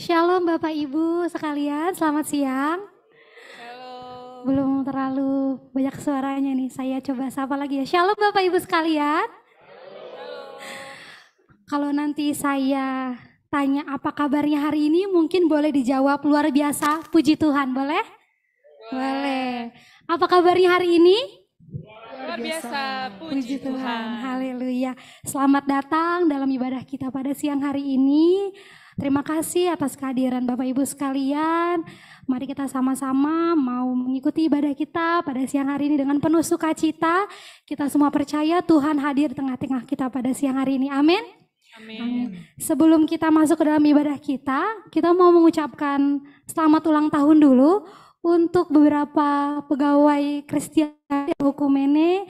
Shalom Bapak Ibu sekalian, selamat siang. Halo. Belum terlalu banyak suaranya nih, saya coba sapa lagi ya. Shalom Bapak Ibu sekalian. Kalau nanti saya tanya apa kabarnya hari ini, mungkin boleh dijawab luar biasa, puji Tuhan, boleh? Boleh. Apa kabarnya hari ini? Luar biasa, puji Tuhan. Haleluya. Selamat datang dalam ibadah kita pada siang hari ini. Terima kasih atas kehadiran Bapak Ibu sekalian. Mari kita sama-sama mau mengikuti ibadah kita pada siang hari ini dengan penuh sukacita. Kita semua percaya Tuhan hadir di tengah-tengah kita pada siang hari ini. Amin. Amin. Sebelum kita masuk ke dalam ibadah kita mau mengucapkan selamat ulang tahun dulu untuk beberapa pegawai Kristen Hukumene.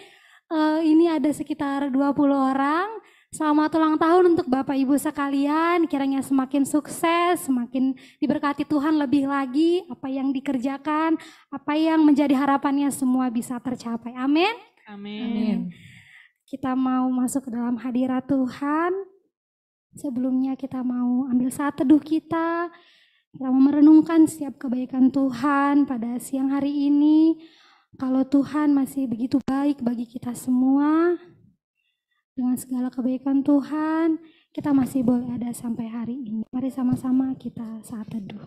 Ini ada sekitar 20 orang. Selamat ulang tahun untuk Bapak Ibu sekalian, kiranya semakin sukses, semakin diberkati Tuhan lebih lagi, apa yang dikerjakan, apa yang menjadi harapannya semua bisa tercapai. Amin. Amin. Kita mau masuk ke dalam hadirat Tuhan. Sebelumnya kita mau ambil saat teduh kita mau merenungkan setiap kebaikan Tuhan pada siang hari ini. Kalau Tuhan masih begitu baik bagi kita semua, dengan segala kebaikan Tuhan, kita masih boleh ada sampai hari ini. Mari sama-sama kita saat teduh.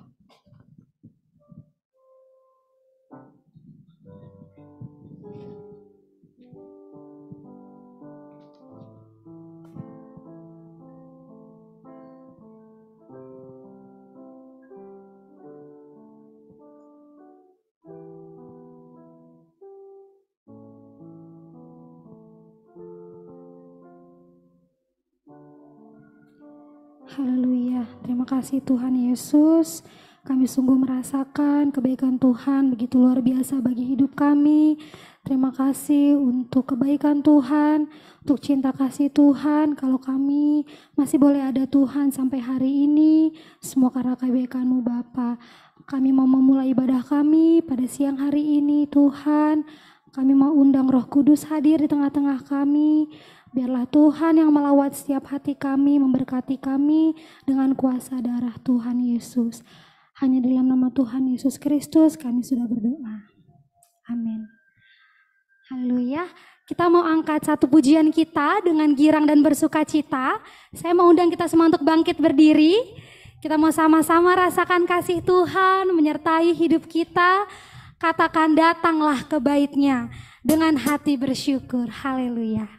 Haleluya, terima kasih Tuhan Yesus. Kami sungguh merasakan kebaikan Tuhan begitu luar biasa bagi hidup kami. Terima kasih untuk kebaikan Tuhan, untuk cinta kasih Tuhan. Kalau kami masih boleh ada Tuhan sampai hari ini, semua karena kebaikan-Mu Bapa. Kami mau memulai ibadah kami pada siang hari ini Tuhan. Kami mau undang Roh Kudus hadir di tengah-tengah kami. Biarlah Tuhan yang melawat setiap hati kami, memberkati kami dengan kuasa darah Tuhan Yesus. Hanya dalam nama Tuhan Yesus Kristus kami sudah berdoa. Amin. Haleluya. Kita mau angkat satu pujian kita dengan girang dan bersukacita. Saya mau undang kita semua untuk bangkit berdiri. Kita mau sama-sama rasakan kasih Tuhan menyertai hidup kita. Katakan datanglah ke bait-Nya dengan hati bersyukur. Haleluya.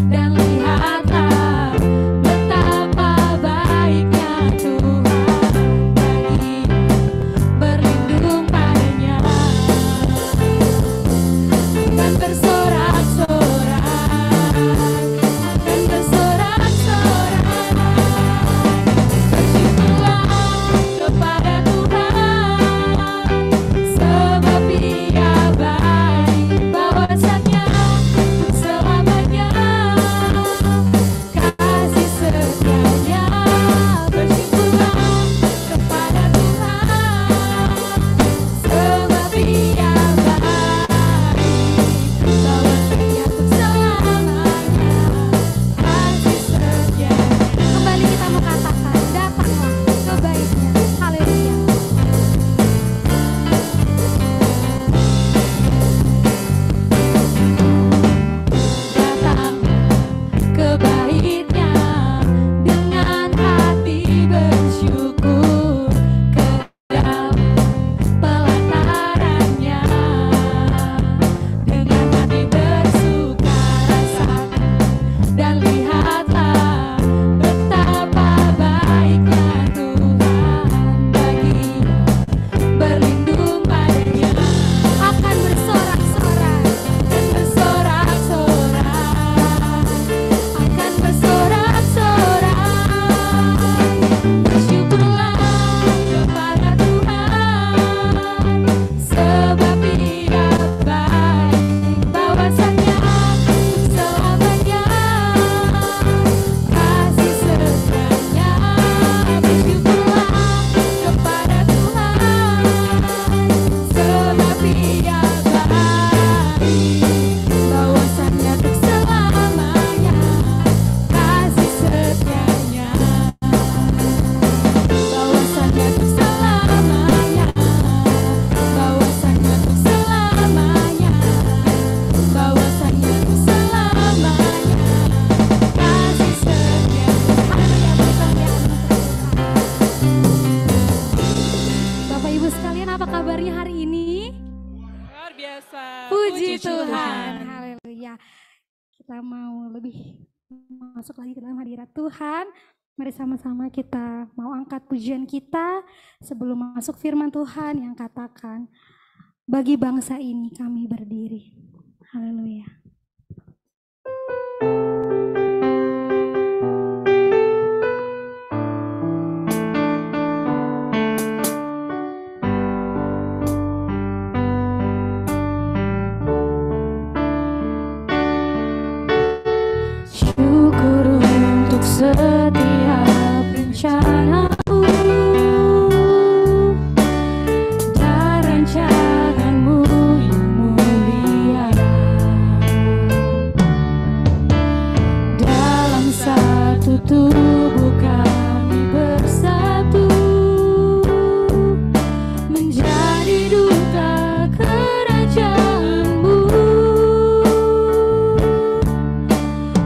Dan lihatlah Puji Tuhan. Haleluya. Kita mau lebih masuk lagi ke dalam hadirat Tuhan. Mari sama-sama kita mau angkat pujian kita sebelum masuk firman Tuhan yang katakan, bagi bangsa ini kami berdiri. Haleluya. Syukur untuk setiap rencanamu dan rancanganmu yang mulia. Dalam satu tubuh kami bersatu, menjadi duta kerajaanmu.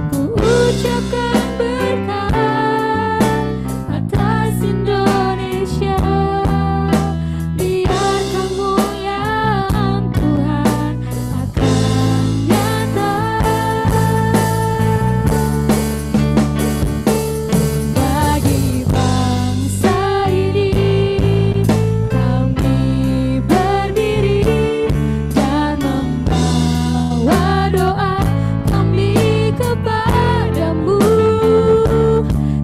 Ku ucapkan berkat atas Indonesia, biar kemuliaan Tuhan akan nyata. Bagi bangsa ini kami berdiri dan membawa doa kami kepadamu.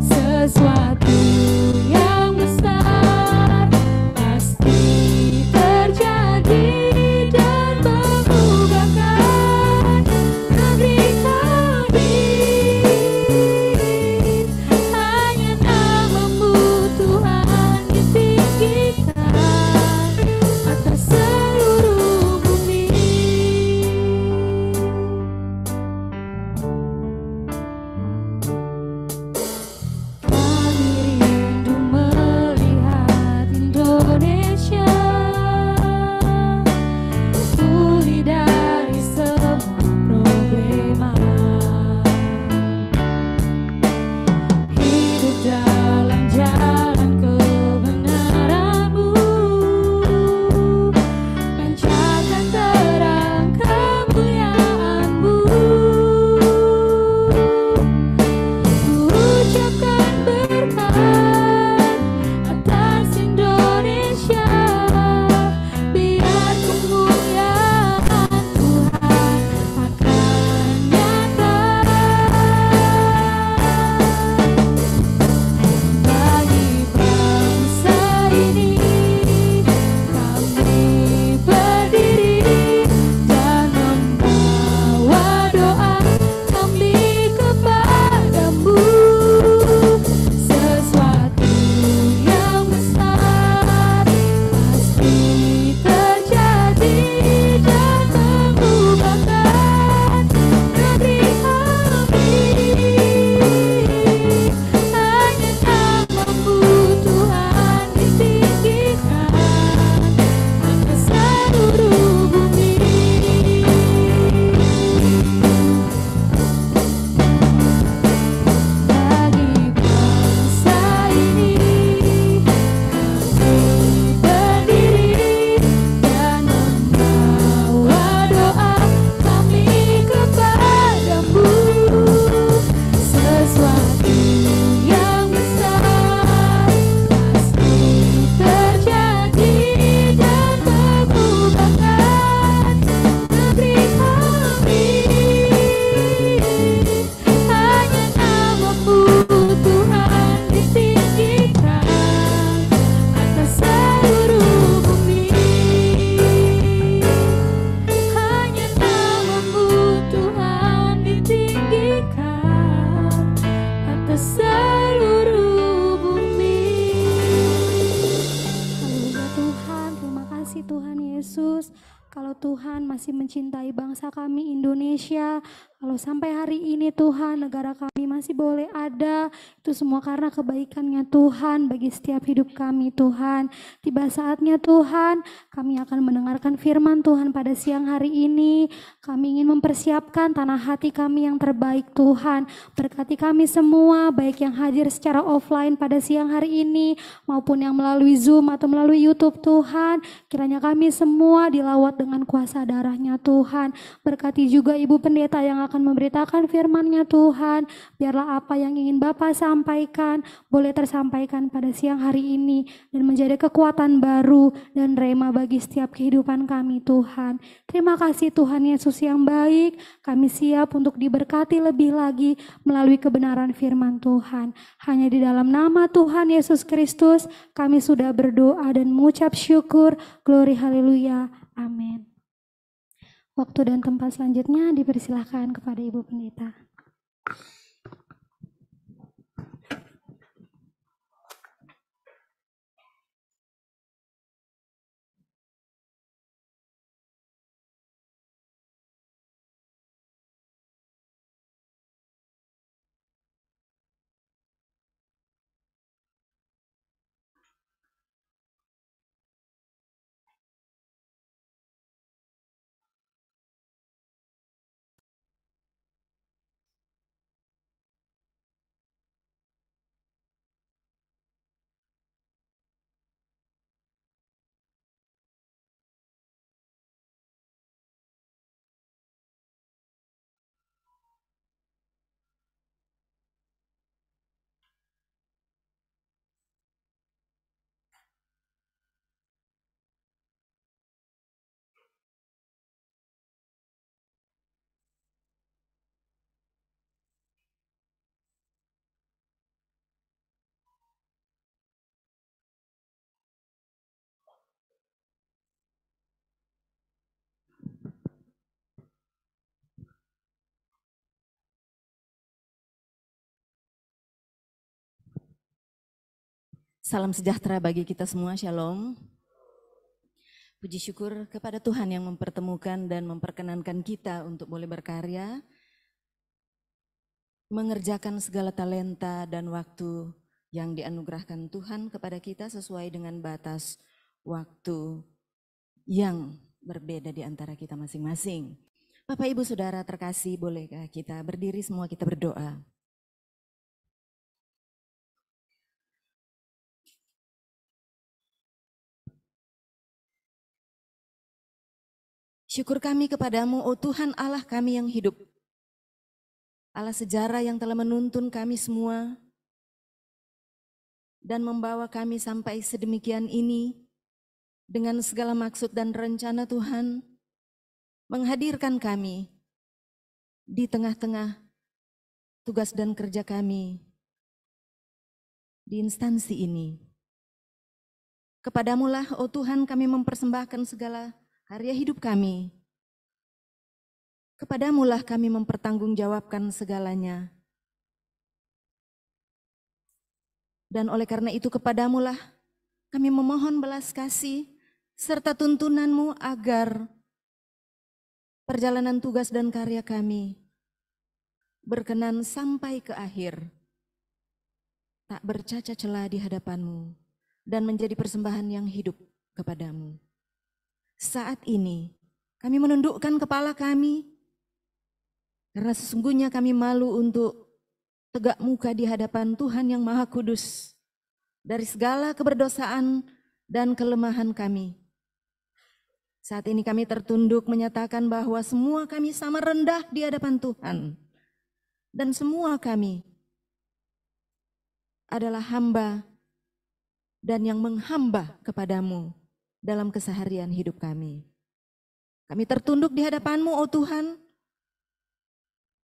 Sesuatu yang besar pasti terjadi dan mengubahkan negeri kami. Hanya namamu Tuhan ditinggikan atas seluruh bumi. Kami rindu melihat Indonesia pulih dari semua problema, hidup dalam jalan kebenaran-Mu, pancarkan terang kemuliaan-Mu. Ku ucapkan berkat atas Indonesia, biar kemuliaan Tuhan akan nyata. Bagi bangsa ini kami berdiri dan membawa doa kami kepadamu. Sesuatu yang besar pasti terjadi dan mengubahkan negeri kami. Hanya namamu Tuhan ditinggikan atas seluruh bumi. Bagi bangsa ini kami berdiri dan membawa doa kami kepadamu. Sesuatu yang besar pasti terjadi dan mengubahkan negeri kami. Hanya namamu Tuhan ditinggikan atas seluruh bumi. Hanya namamu Tuhan ditinggikan atas seluruh bumi. Haleluya Tuhan, terima kasih Tuhan Yesus. Kalau Tuhan masih mencintai bangsa kami Indonesia, kalau sampai hari ini Tuhan negara kami masih boleh ada, itu semua karena kebaikan-Nya Tuhan bagi setiap hidup kami Tuhan. Tiba saatnya Tuhan kami akan mendengarkan firman Tuhan pada siang hari ini. Kami ingin mempersiapkan tanah hati kami yang terbaik Tuhan. Berkati kami semua, baik yang hadir secara offline pada siang hari ini maupun yang melalui Zoom atau melalui YouTube Tuhan. Kiranya kami semua dilawat dengan kuasa darah rumahnya Tuhan. Berkati juga Ibu Pendeta yang akan memberitakan firman-Nya Tuhan. Biarlah apa yang ingin Bapak sampaikan boleh tersampaikan pada siang hari ini dan menjadi kekuatan baru dan rema bagi setiap kehidupan kami Tuhan. Terima kasih Tuhan Yesus yang baik. Kami siap untuk diberkati lebih lagi melalui kebenaran firman Tuhan. Hanya di dalam nama Tuhan Yesus Kristus kami sudah berdoa dan mengucap syukur. Glory haleluya. Amin. Waktu dan tempat selanjutnya dipersilahkan kepada Ibu Pendeta. Salam sejahtera bagi kita semua, Shalom. Puji syukur kepada Tuhan yang mempertemukan dan memperkenankan kita untuk boleh berkarya, mengerjakan segala talenta dan waktu yang dianugerahkan Tuhan kepada kita sesuai dengan batas waktu yang berbeda di antara kita masing-masing. Bapak Ibu Saudara terkasih, bolehkah kita berdiri semua kita berdoa? Syukur kami kepadamu, oh Tuhan Allah kami yang hidup. Allah sejarah yang telah menuntun kami semua dan membawa kami sampai sedemikian ini dengan segala maksud dan rencana Tuhan, menghadirkan kami di tengah-tengah tugas dan kerja kami di instansi ini. Kepadamulah, oh Tuhan, kami mempersembahkan segala karya hidup kami. Kepadamulah kami mempertanggungjawabkan segalanya. Dan oleh karena itu kepadamulah kami memohon belas kasih serta tuntunanmu agar perjalanan tugas dan karya kami berkenan sampai ke akhir, tak bercacat celah di hadapanmu dan menjadi persembahan yang hidup kepadamu. Saat ini kami menundukkan kepala kami karena sesungguhnya kami malu untuk tegak muka di hadapan Tuhan yang Maha Kudus dari segala keberdosaan dan kelemahan kami. Saat ini kami tertunduk menyatakan bahwa semua kami sama rendah di hadapan Tuhan. Dan semua kami adalah hamba dan yang menghamba kepadamu dalam keseharian hidup kami. Kami tertunduk di hadapan-Mu, oh Tuhan,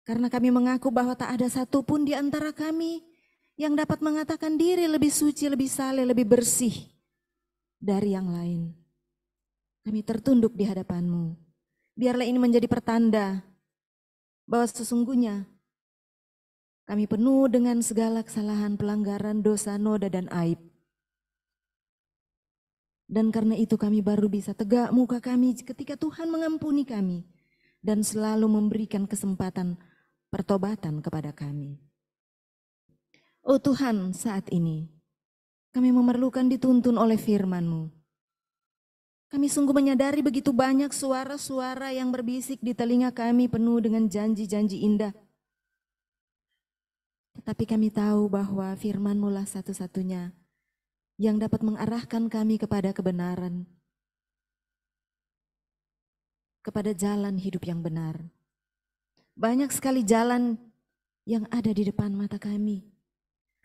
karena kami mengaku bahwa tak ada satupun di antara kami yang dapat mengatakan diri lebih suci, lebih saleh, lebih bersih dari yang lain. Kami tertunduk di hadapan-Mu. Biarlah ini menjadi pertanda bahwa sesungguhnya kami penuh dengan segala kesalahan, pelanggaran, dosa, noda, dan aib. Dan karena itu kami baru bisa tegak muka kami ketika Tuhan mengampuni kami dan selalu memberikan kesempatan pertobatan kepada kami. Oh Tuhan, saat ini kami memerlukan dituntun oleh firman-Mu. Kami sungguh menyadari begitu banyak suara-suara yang berbisik di telinga kami penuh dengan janji-janji indah. Tetapi kami tahu bahwa firman-Mu lah satu-satunya yang dapat mengarahkan kami kepada kebenaran, kepada jalan hidup yang benar. Banyak sekali jalan yang ada di depan mata kami.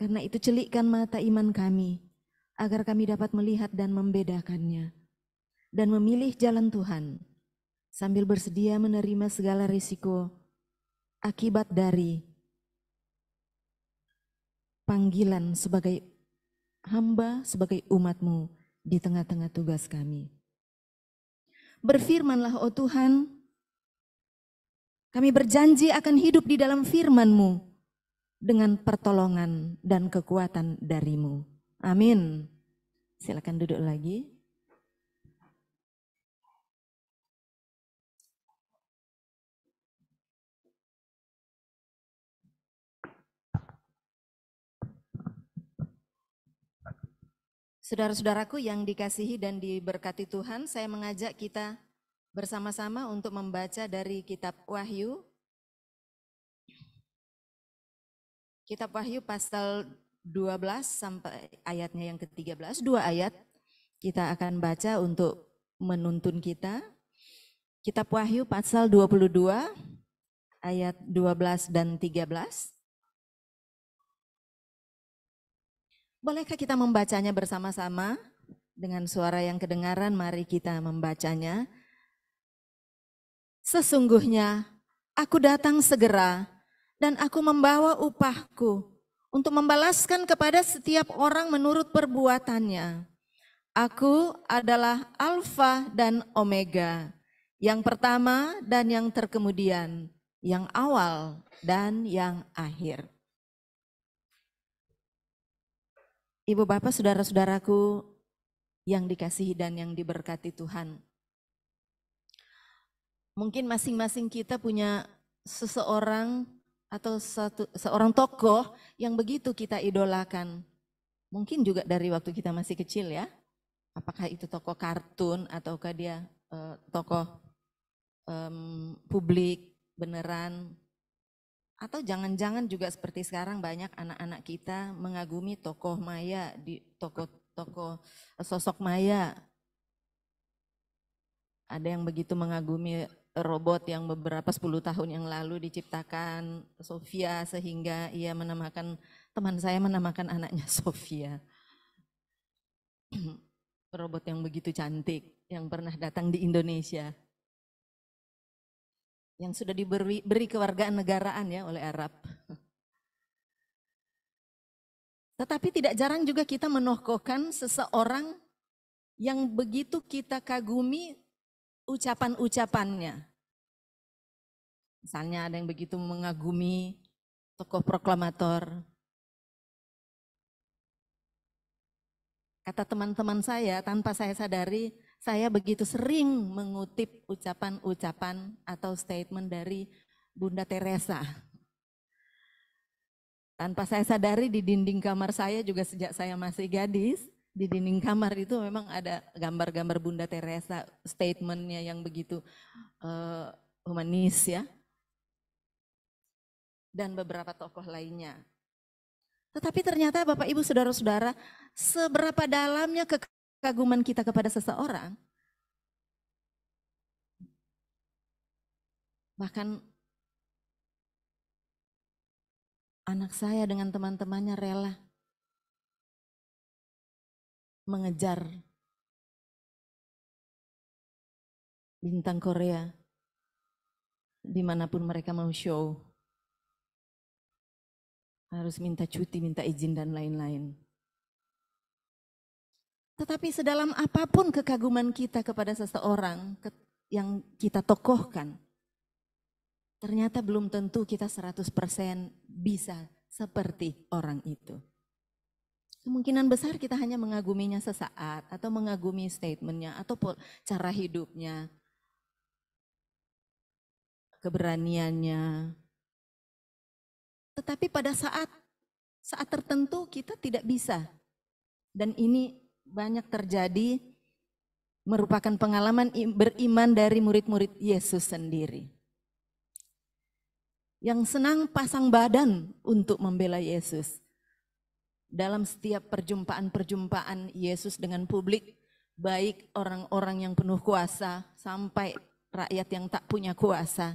Karena itu celikkan mata iman kami, agar kami dapat melihat dan membedakannya. Dan memilih jalan Tuhan, sambil bersedia menerima segala risiko akibat dari panggilan sebagai hamba, sebagai umat-Mu di tengah-tengah tugas kami. Berfirmanlah, oh Tuhan, kami berjanji akan hidup di dalam firman-Mu dengan pertolongan dan kekuatan dari-Mu. Amin. Silakan duduk lagi. Saudara-saudaraku yang dikasihi dan diberkati Tuhan, saya mengajak kita bersama-sama untuk membaca dari kitab Wahyu. Kitab Wahyu pasal 12 sampai ayatnya yang ke-13, 2 ayat kita akan baca untuk menuntun kita. Kitab Wahyu pasal 22 ayat 12 dan 13. Bolehkah kita membacanya bersama-sama dengan suara yang kedengaran? Mari kita membacanya. Sesungguhnya aku datang segera dan aku membawa upahku untuk membalaskan kepada setiap orang menurut perbuatannya. Aku adalah Alfa dan Omega, yang pertama dan yang terkemudian, yang awal dan yang akhir. Ibu bapak saudara-saudaraku yang dikasihi dan yang diberkati Tuhan. Mungkin masing-masing kita punya seseorang atau seorang tokoh yang begitu kita idolakan. Mungkin juga dari waktu kita masih kecil ya. Apakah itu tokoh kartun ataukah dia tokoh publik beneran. Atau jangan-jangan juga seperti sekarang banyak anak-anak kita mengagumi tokoh maya, di tokoh sosok maya. Ada yang begitu mengagumi robot yang beberapa 10 tahun yang lalu diciptakan, Sofia, sehingga ia menamakan, teman saya menamakan anaknya Sofia. Robot yang begitu cantik, yang pernah datang di Indonesia. Yang sudah diberi kewargaan negaraan ya oleh Arab. Tetapi tidak jarang juga kita menokohkan seseorang yang begitu kita kagumi ucapan-ucapannya. Misalnya ada yang begitu mengagumi tokoh proklamator. Kata teman-teman saya, tanpa saya sadari, saya begitu sering mengutip ucapan-ucapan atau statement dari Bunda Teresa. Tanpa saya sadari di dinding kamar saya juga sejak saya masih gadis, di dinding kamar itu memang ada gambar-gambar Bunda Teresa, statementnya yang begitu humanis ya. Dan beberapa tokoh lainnya. Tetapi ternyata Bapak Ibu Saudara-saudara, seberapa dalamnya kekaguman kita kepada seseorang, bahkan anak saya dengan teman-temannya rela mengejar bintang Korea dimanapun mereka mau show. Harus minta cuti, minta izin dan lain-lain. Tetapi sedalam apapun kekaguman kita kepada seseorang yang kita tokohkan, ternyata belum tentu kita 100% bisa seperti orang itu. Kemungkinan besar kita hanya mengaguminya sesaat atau mengagumi statementnya atau cara hidupnya, keberaniannya. Tetapi pada saat tertentu kita tidak bisa. Dan ini banyak terjadi merupakan pengalaman beriman dari murid-murid Yesus sendiri. Yang senang pasang badan untuk membela Yesus. Dalam setiap perjumpaan-perjumpaan Yesus dengan publik, baik orang-orang yang penuh kuasa sampai rakyat yang tak punya kuasa,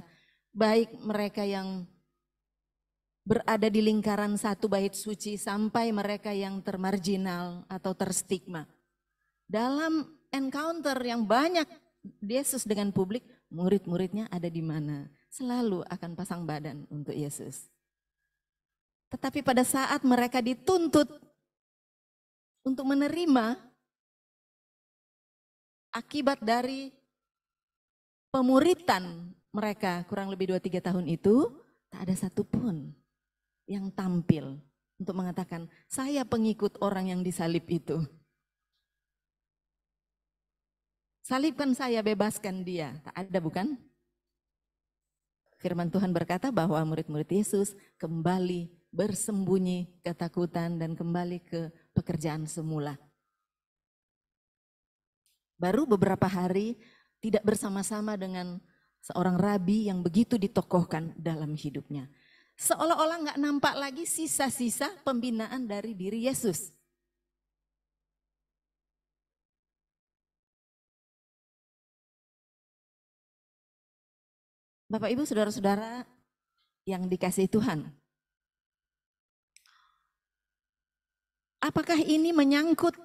baik mereka yang berada di lingkaran satu bait suci sampai mereka yang termarginal atau terstigma. Dalam encounter yang banyak Yesus dengan publik, murid-muridnya ada di mana? Selalu akan pasang badan untuk Yesus. Tetapi pada saat mereka dituntut untuk menerima akibat dari pemuritan mereka kurang lebih 2-3 tahun itu, tak ada satupun yang tampil untuk mengatakan, saya pengikut orang yang disalib itu. Salibkan saya, bebaskan dia. Tak ada, bukan? Firman Tuhan berkata bahwa murid-murid Yesus kembali bersembunyi ketakutan dan kembali ke pekerjaan semula. Baru beberapa hari tidak bersama-sama dengan seorang rabi yang begitu ditokohkan dalam hidupnya. Seolah-olah nggak nampak lagi sisa-sisa pembinaan dari diri Yesus. Bapak Ibu saudara-saudara yang dikasihi Tuhan. Apakah ini menyangkut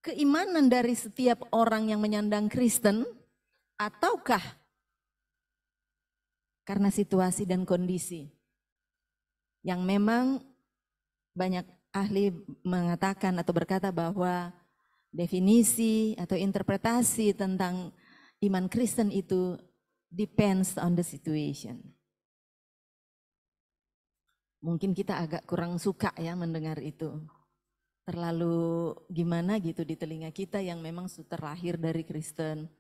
keimanan dari setiap orang yang menyandang Kristen ataukah karena situasi dan kondisi yang memang banyak ahli mengatakan atau berkata bahwa definisi atau interpretasi tentang iman Kristen itu depends on the situation. Mungkin kita agak kurang suka ya mendengar itu. Terlalu gimana gitu di telinga kita yang memang terlahir dari Kristen.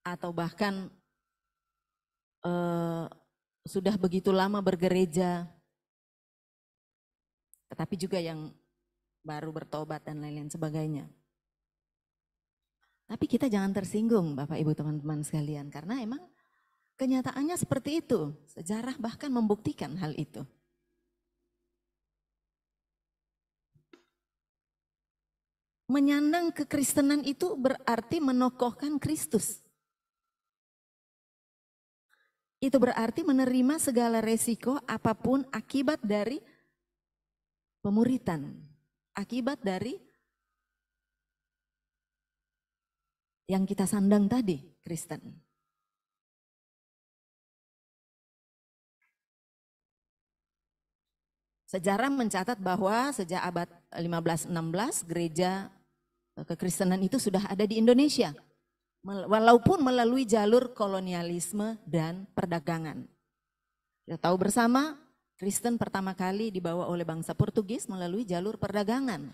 Atau bahkan sudah begitu lama bergereja. Tetapi juga yang baru bertobat dan lain-lain sebagainya. Tapi kita jangan tersinggung Bapak Ibu teman-teman sekalian. Karena emang kenyataannya seperti itu. Sejarah bahkan membuktikan hal itu. Menyandang kekristenan itu berarti menokohkan Kristus. Itu berarti menerima segala resiko apapun akibat dari pemuritan. Akibat dari yang kita sandang tadi, Kristen. Sejarah mencatat bahwa sejak abad 15-16 gereja kekristenan itu sudah ada di Indonesia. Walaupun melalui jalur kolonialisme dan perdagangan. Kita tahu bersama, Kristen pertama kali dibawa oleh bangsa Portugis melalui jalur perdagangan.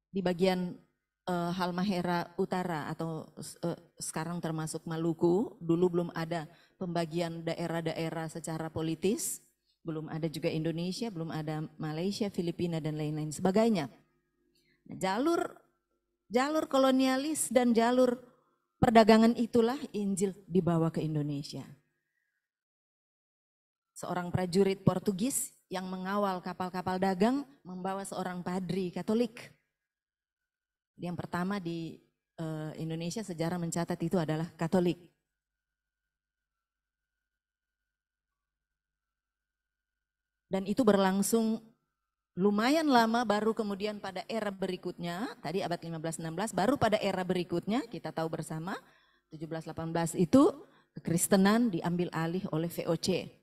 Di bagian Halmahera Utara atau sekarang termasuk Maluku, dulu belum ada pembagian daerah-daerah secara politis, belum ada juga Indonesia, belum ada Malaysia, Filipina dan lain-lain sebagainya. Nah, jalur kolonialis dan jalur perdagangan itulah Injil dibawa ke Indonesia. Seorang prajurit Portugis yang mengawal kapal-kapal dagang membawa seorang padri Katolik. Yang pertama di Indonesia sejarah mencatat itu adalah Katolik. Dan itu berlangsung lumayan lama, baru kemudian pada era berikutnya, tadi abad 15-16, baru pada era berikutnya kita tahu bersama 17-18 itu kekristenan diambil alih oleh VOC.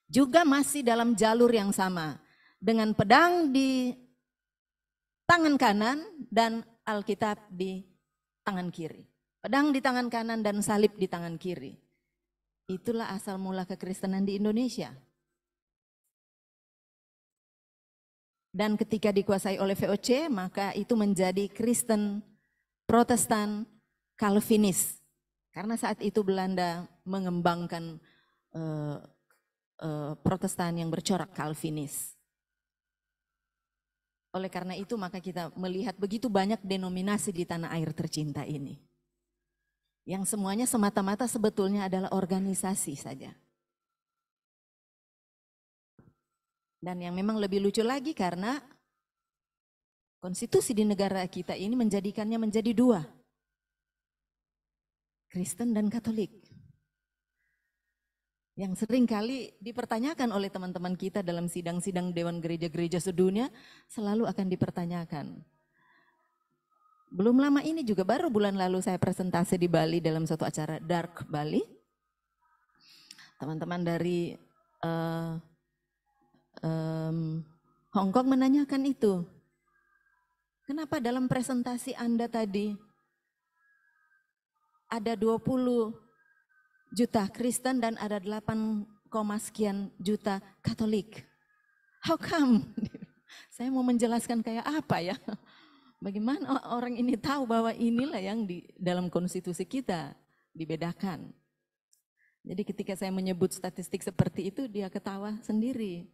Juga masih dalam jalur yang sama, dengan pedang di tangan kanan dan Alkitab di tangan kiri. Pedang di tangan kanan dan salib di tangan kiri. Itulah asal mula kekristenan di Indonesia. Dan ketika dikuasai oleh VOC, maka itu menjadi Kristen, Protestan, Calvinis. Karena saat itu Belanda mengembangkan Protestan yang bercorak Calvinis. Oleh karena itu maka kita melihat begitu banyak denominasi di tanah air tercinta ini. Yang semuanya semata-mata sebetulnya adalah organisasi saja. Dan yang memang lebih lucu lagi karena Konstitusi di negara kita ini menjadikannya menjadi dua, Kristen dan Katolik. Yang sering kali dipertanyakan oleh teman-teman kita dalam sidang-sidang Dewan Gereja-Gereja sedunia, selalu akan dipertanyakan. Belum lama ini juga, baru bulan lalu saya presentasi di Bali dalam suatu acara Dark Bali. Teman-teman dari Hong Kong menanyakan itu. Kenapa dalam presentasi Anda tadi ada 20 juta Kristen dan ada 8, sekian juta Katolik? How come? Saya mau menjelaskan kayak apa ya? Bagaimana orang ini tahu bahwa inilah yang di dalam konstitusi kita dibedakan. Jadi ketika saya menyebut statistik seperti itu, dia ketawa sendiri.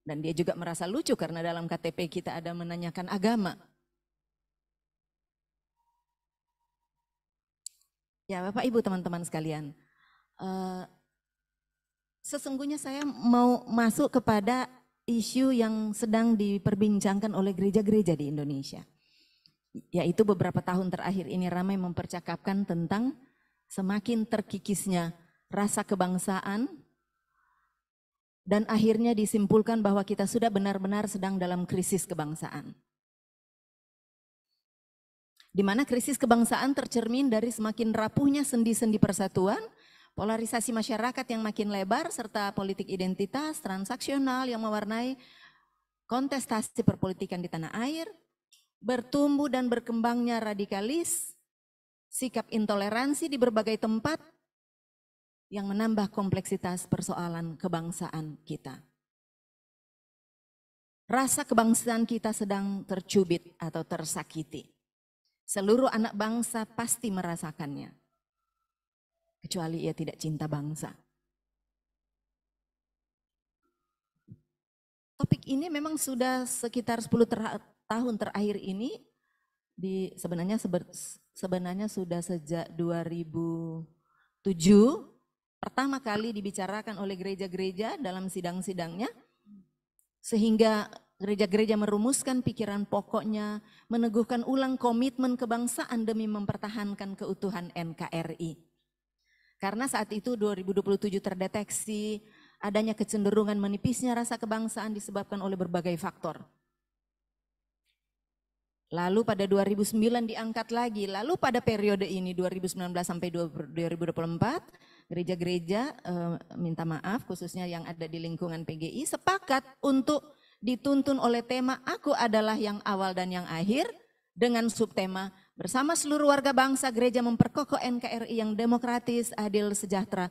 Dan dia juga merasa lucu karena dalam KTP kita ada menanyakan agama. Ya Bapak Ibu teman-teman sekalian, sesungguhnya saya mau masuk kepada isu yang sedang diperbincangkan oleh gereja-gereja di Indonesia. Yaitu beberapa tahun terakhir ini ramai mempercakapkan tentang semakin terkikisnya rasa kebangsaan, dan akhirnya disimpulkan bahwa kita sudah benar-benar sedang dalam krisis kebangsaan. Di mana krisis kebangsaan tercermin dari semakin rapuhnya sendi-sendi persatuan, polarisasi masyarakat yang makin lebar, serta politik identitas transaksional yang mewarnai kontestasi perpolitikan di tanah air, bertumbuh dan berkembangnya radikalis, sikap intoleransi di berbagai tempat, yang menambah kompleksitas persoalan kebangsaan kita. Rasa kebangsaan kita sedang tercubit atau tersakiti. Seluruh anak bangsa pasti merasakannya, kecuali ia tidak cinta bangsa. Topik ini memang sudah sekitar 10 tahun terakhir ini, sebenarnya sudah sejak 2007, pertama kali dibicarakan oleh gereja-gereja dalam sidang-sidangnya, sehingga gereja-gereja merumuskan pikiran pokoknya, meneguhkan ulang komitmen kebangsaan demi mempertahankan keutuhan NKRI. Karena saat itu 2027 terdeteksi adanya kecenderungan menipisnya rasa kebangsaan disebabkan oleh berbagai faktor. Lalu pada 2009 diangkat lagi, lalu pada periode ini 2019 sampai 2024, gereja-gereja minta maaf khususnya yang ada di lingkungan PGI sepakat untuk dituntun oleh tema Aku adalah yang awal dan yang akhir, dengan subtema bersama seluruh warga bangsa gereja memperkokoh NKRI yang demokratis, adil, sejahtera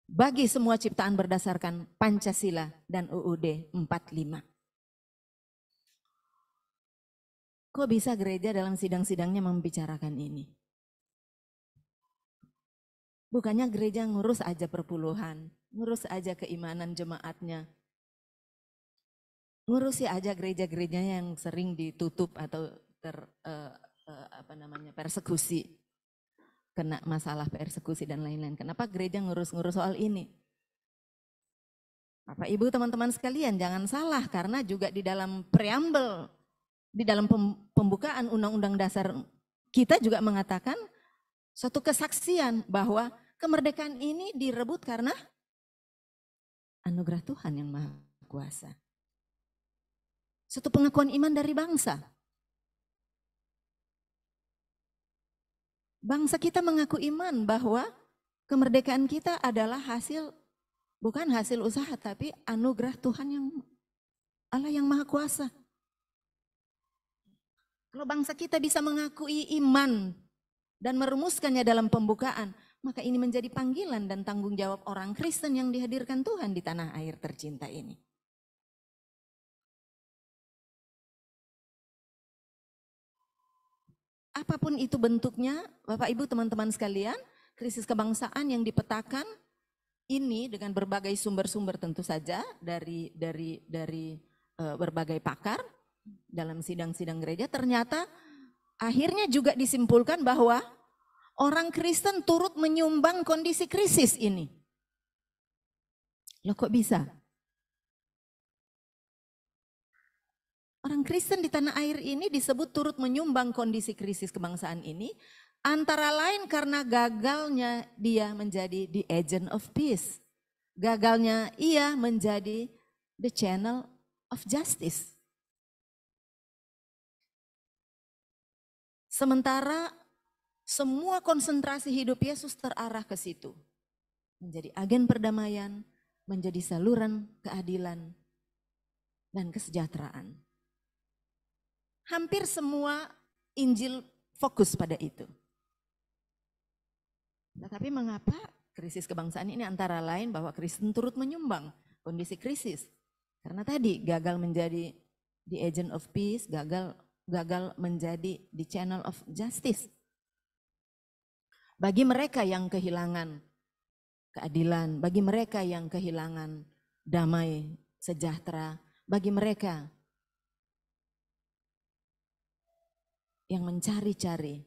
bagi semua ciptaan berdasarkan Pancasila dan UUD 45. Kok bisa gereja dalam sidang-sidangnya membicarakan ini? Bukannya gereja ngurus aja perpuluhan, ngurus aja keimanan jemaatnya, ngurusi aja gereja-gerejanya yang sering ditutup atau persekusi, kena masalah persekusi dan lain-lain. Kenapa gereja ngurus-ngurus soal ini? Bapak Ibu teman-teman sekalian, jangan salah, karena juga di dalam preambel, di dalam pembukaan Undang-Undang Dasar kita juga mengatakan suatu kesaksian bahwa kemerdekaan ini direbut karena anugerah Tuhan yang Maha Kuasa. Suatu pengakuan iman dari bangsa. Bangsa kita mengaku iman bahwa kemerdekaan kita adalah bukan hasil usaha, tapi anugerah Tuhan yang Allah yang Maha Kuasa. Kalau bangsa kita bisa mengakui iman dan merumuskannya dalam pembukaan, maka ini menjadi panggilan dan tanggung jawab orang Kristen yang dihadirkan Tuhan di tanah air tercinta ini. Apapun itu bentuknya, Bapak Ibu teman-teman sekalian, krisis kebangsaan yang dipetakan ini dengan berbagai sumber-sumber tentu saja dari berbagai pakar dalam sidang-sidang gereja, ternyata akhirnya juga disimpulkan bahwa orang Kristen turut menyumbang kondisi krisis ini. Loh kok bisa? orang Kristen di tanah air ini disebut turut menyumbang kondisi krisis kebangsaan ini, antara lain karena gagalnya dia menjadi the agent of peace. Gagalnya ia menjadi the channel of justice. Sementara semua konsentrasi hidup Yesus terarah ke situ. Menjadi agen perdamaian, menjadi saluran keadilan dan kesejahteraan. Hampir semua Injil fokus pada itu. Tetapi mengapa krisis kebangsaan ini antara lain bahwa Kristen turut menyumbang kondisi krisis? Karena tadi gagal menjadi the agent of peace, gagal menjadi the channel of justice. Bagi mereka yang kehilangan keadilan, bagi mereka yang kehilangan damai, sejahtera, bagi mereka yang mencari-cari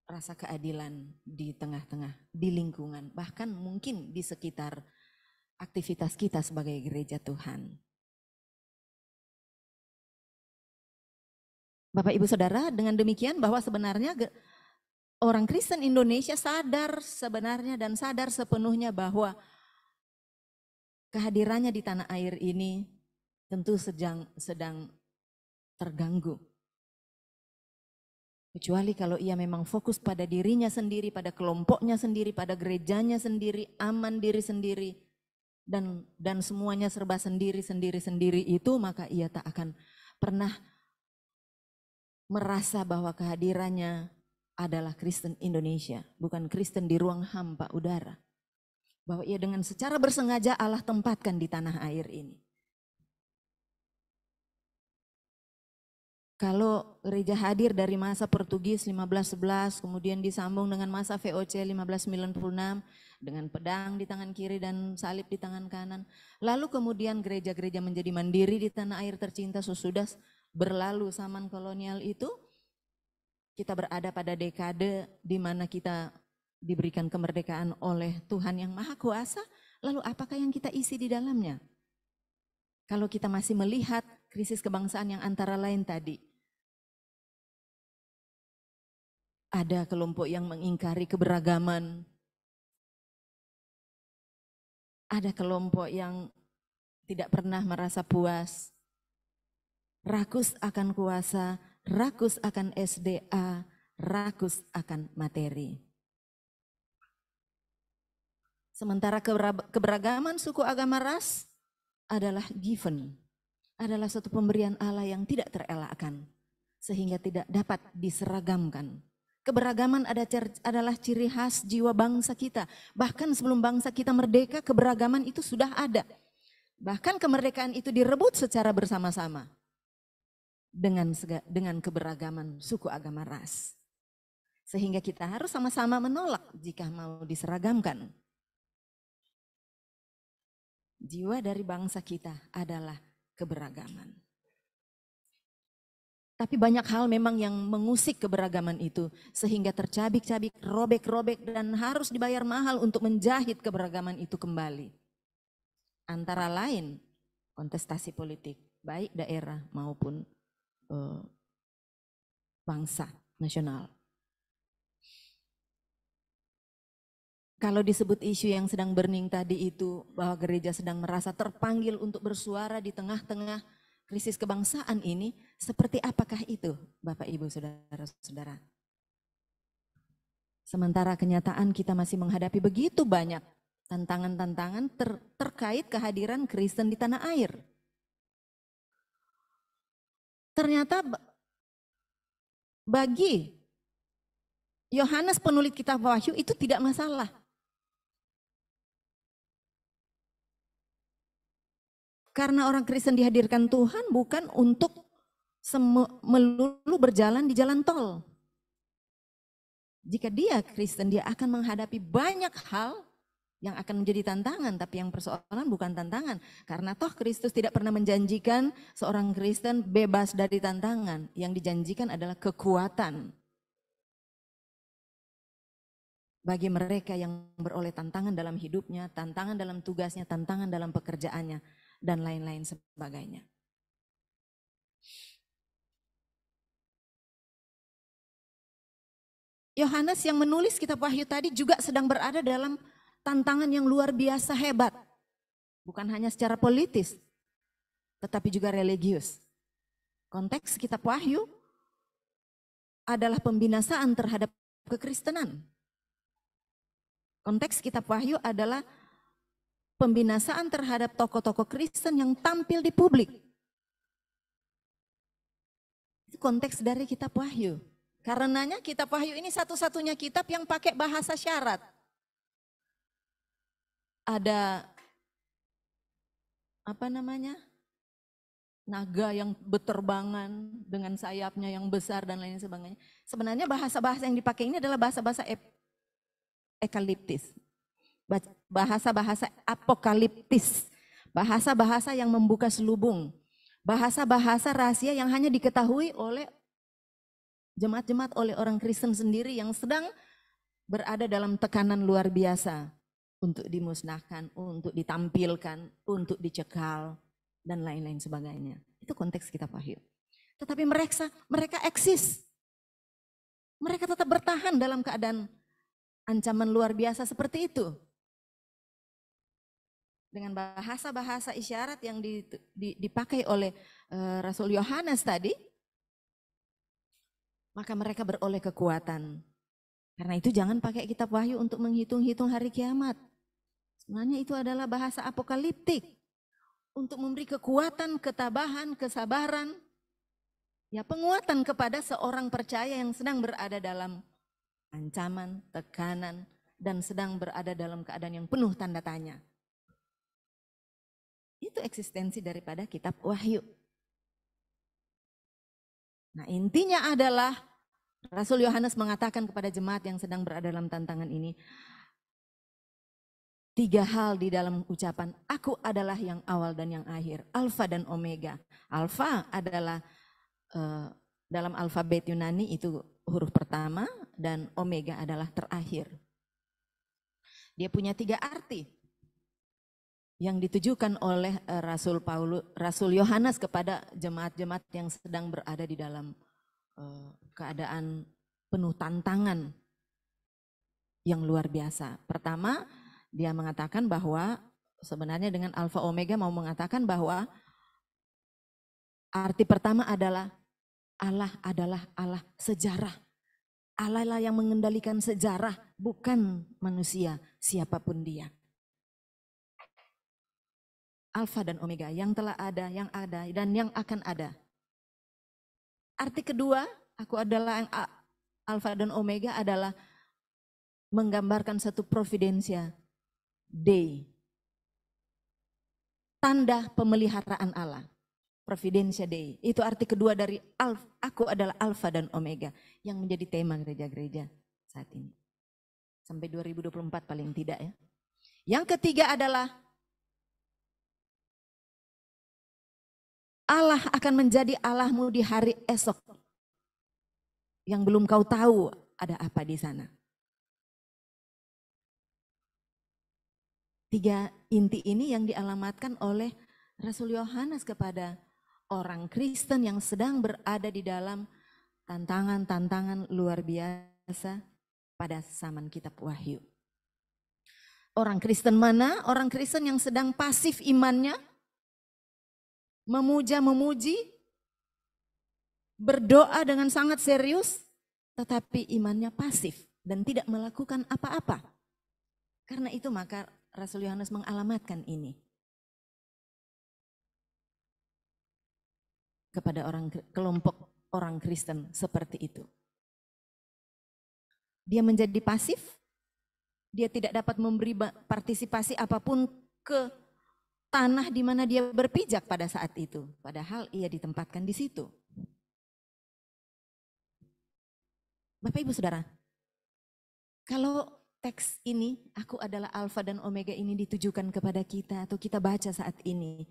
rasa keadilan di tengah-tengah, di lingkungan, bahkan mungkin di sekitar aktivitas kita sebagai gereja Tuhan. Bapak Ibu Saudara, dengan demikian bahwa sebenarnya orang Kristen Indonesia sadar sebenarnya dan sadar sepenuhnya bahwa kehadirannya di tanah air ini tentu sedang terganggu. Kecuali kalau ia memang fokus pada dirinya sendiri, pada kelompoknya sendiri, pada gerejanya sendiri, aman diri sendiri, dan semuanya serba sendiri itu, maka ia tak akan pernah merasa bahwa kehadirannya adalah Kristen Indonesia, bukan Kristen di ruang hampa udara. Bahwa ia dengan secara bersengaja Allah tempatkan di tanah air ini. Kalau gereja hadir dari masa Portugis 1511, kemudian disambung dengan masa VOC 1596, dengan pedang di tangan kiri dan salib di tangan kanan. Lalu kemudian gereja-gereja menjadi mandiri di tanah air tercinta sesudah berlalu zaman kolonial itu. Kita berada pada dekade di mana kita diberikan kemerdekaan oleh Tuhan yang Maha Kuasa. Lalu apakah yang kita isi di dalamnya? Kalau kita masih melihat krisis kebangsaan yang antara lain tadi. Ada kelompok yang mengingkari keberagaman. Ada kelompok yang tidak pernah merasa puas. Rakus akan kuasa, rakus akan SDA, rakus akan materi. Sementara keberagaman suku agama ras adalah given, adalah suatu pemberian Allah yang tidak terelakkan, sehingga tidak dapat diseragamkan. Keberagaman adalah ciri khas jiwa bangsa kita. Bahkan sebelum bangsa kita merdeka, keberagaman itu sudah ada. Bahkan kemerdekaan itu direbut secara bersama-sama dengan keberagaman suku agama ras. Sehingga kita harus sama-sama menolak jika mau diseragamkan. Jiwa dari bangsa kita adalah keberagaman. Tapi banyak hal memang yang mengusik keberagaman itu sehingga tercabik-cabik, robek-robek dan harus dibayar mahal untuk menjahit keberagaman itu kembali. Antara lain kontestasi politik, baik daerah maupun bangsa nasional. Kalau disebut isu yang sedang burning tadi itu bahwa gereja sedang merasa terpanggil untuk bersuara di tengah-tengah krisis kebangsaan ini, seperti apakah itu Bapak Ibu Saudara-saudara? Sementara kenyataan kita masih menghadapi begitu banyak tantangan-tantangan terkait kehadiran Kristen di tanah air. Ternyata bagi Yohanes penulis kitab Wahyu itu tidak masalah. Karena orang Kristen dihadirkan Tuhan bukan untuk melulu berjalan di jalan tol. Jika dia Kristen, dia akan menghadapi banyak hal yang akan menjadi tantangan, tapi yang persoalan bukan tantangan. Karena toh Kristus tidak pernah menjanjikan seorang Kristen bebas dari tantangan. Yang dijanjikan adalah kekuatan. Bagi mereka yang beroleh tantangan dalam hidupnya, tantangan dalam tugasnya, tantangan dalam pekerjaannya. dan lain-lain sebagainya. Yohanes yang menulis kitab Wahyu tadi juga sedang berada dalam tantangan yang luar biasa hebat. Bukan hanya secara politis, tetapi juga religius. Konteks kitab Wahyu adalah pembinasaan terhadap kekristenan. Konteks kitab Wahyu adalah pembinasaan terhadap tokoh-tokoh Kristen yang tampil di publik. Itu konteks dari kitab Wahyu. Karenanya kitab Wahyu ini satu-satunya kitab yang pakai bahasa syarat. Ada naga yang beterbangan dengan sayapnya yang besar dan lain sebagainya. Sebenarnya bahasa-bahasa yang dipakai ini adalah bahasa-bahasa ekaliptis. Bahasa-bahasa apokaliptis. Bahasa-bahasa yang membuka selubung. Bahasa-bahasa rahasia yang hanya diketahui oleh jemaat-jemaat, oleh orang Kristen sendiri yang sedang berada dalam tekanan luar biasa untuk dimusnahkan, untuk ditampilkan, untuk dicekal, dan lain-lain sebagainya. Itu konteks kitab Wahyu. Tetapi mereka eksis. Mereka tetap bertahan dalam keadaan ancaman luar biasa seperti itu. Dengan bahasa-bahasa isyarat yang dipakai oleh Rasul Yohanes tadi, maka mereka beroleh kekuatan. Karena itu jangan pakai kitab Wahyu untuk menghitung-hitung hari kiamat. Sebenarnya itu adalah bahasa apokaliptik. Untuk memberi kekuatan, ketabahan, kesabaran, ya penguatan kepada seorang percaya yang sedang berada dalam ancaman, tekanan, dan sedang berada dalam keadaan yang penuh tanda tanya. Itu eksistensi daripada kitab Wahyu. Nah, intinya adalah Rasul Yohanes mengatakan kepada jemaat yang sedang berada dalam tantangan ini, 3 hal di dalam ucapan, aku adalah yang awal dan yang akhir, Alfa dan Omega. Alfa adalah dalam alfabet Yunani itu huruf pertama dan Omega adalah terakhir. Dia punya 3 arti yang ditujukan oleh Rasul Yohanes kepada jemaat-jemaat yang sedang berada di dalam keadaan penuh tantangan yang luar biasa. Pertama, dia mengatakan bahwa sebenarnya dengan Alfa Omega mau mengatakan bahwa arti pertama adalah Allah adalah Allah sejarah. Allah lah yang mengendalikan sejarah, bukan manusia, siapapun dia. Alfa dan Omega, yang telah ada, dan yang akan ada. Arti kedua, aku adalah yang Alfa dan Omega adalah menggambarkan satu providensia Dei. Tanda pemeliharaan Allah. Providensia Dei. Itu arti kedua dari aku adalah Alfa dan Omega. Yang menjadi tema gereja-gereja saat ini. Sampai 2024 paling tidak ya. Yang ketiga adalah Allah akan menjadi Allahmu di hari esok. Yang belum kau tahu ada apa di sana. 3 inti ini yang dialamatkan oleh Rasul Yohanes kepada orang Kristen yang sedang berada di dalam tantangan-tantangan luar biasa pada zaman kitab Wahyu. Orang Kristen mana? Orang Kristen yang sedang pasif imannya, memuja-memuji, berdoa dengan sangat serius, tetapi imannya pasif dan tidak melakukan apa-apa. Karena itu maka Rasul Yohanes mengalamatkan ini kepada kelompok orang Kristen seperti itu. Dia menjadi pasif, dia tidak dapat memberi partisipasi apapun ke tanah di mana dia berpijak pada saat itu. Padahal ia ditempatkan di situ. Bapak Ibu Saudara, kalau teks ini, aku adalah Alfa dan Omega ini ditujukan kepada kita atau kita baca saat ini.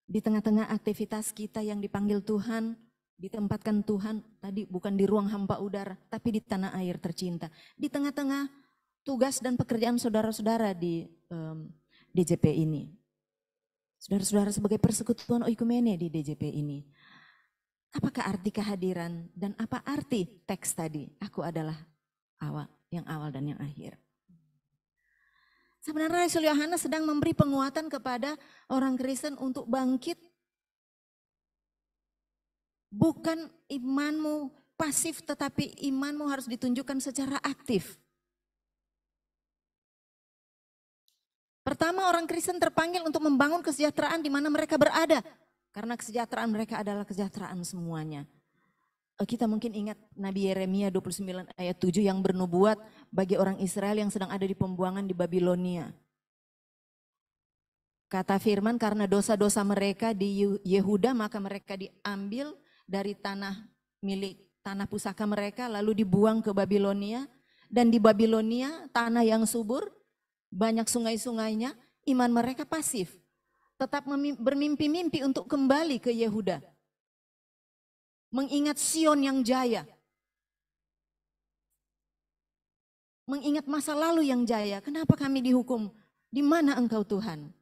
Di tengah-tengah aktivitas kita yang dipanggil Tuhan, ditempatkan Tuhan, tadi bukan di ruang hampa udara, tapi di tanah air tercinta. Di tengah-tengah tugas dan pekerjaan saudara-saudara di DJP ini. Saudara-saudara, sebagai persekutuan oikumene di DJP ini, apakah arti kehadiran dan apa arti teks tadi? Aku adalah yang awal dan yang akhir. Sebenarnya Rasul Yohanes sedang memberi penguatan kepada orang Kristen untuk bangkit. Bukan imanmu pasif, tetapi imanmu harus ditunjukkan secara aktif. Pertama, orang Kristen terpanggil untuk membangun kesejahteraan di mana mereka berada. Karena kesejahteraan mereka adalah kesejahteraan semuanya. Kita mungkin ingat Nabi Yeremia 29 ayat 7 yang bernubuat bagi orang Israel yang sedang ada di pembuangan di Babilonia. Kata firman, karena dosa-dosa mereka di Yehuda maka mereka diambil dari tanah pusaka mereka lalu dibuang ke Babilonia. Dan di Babilonia tanah yang subur, banyak sungai-sungainya, iman mereka pasif. Tetap bermimpi-mimpi untuk kembali ke Yehuda. Mengingat Sion yang jaya. Mengingat masa lalu yang jaya. Kenapa kami dihukum? Di mana engkau Tuhan?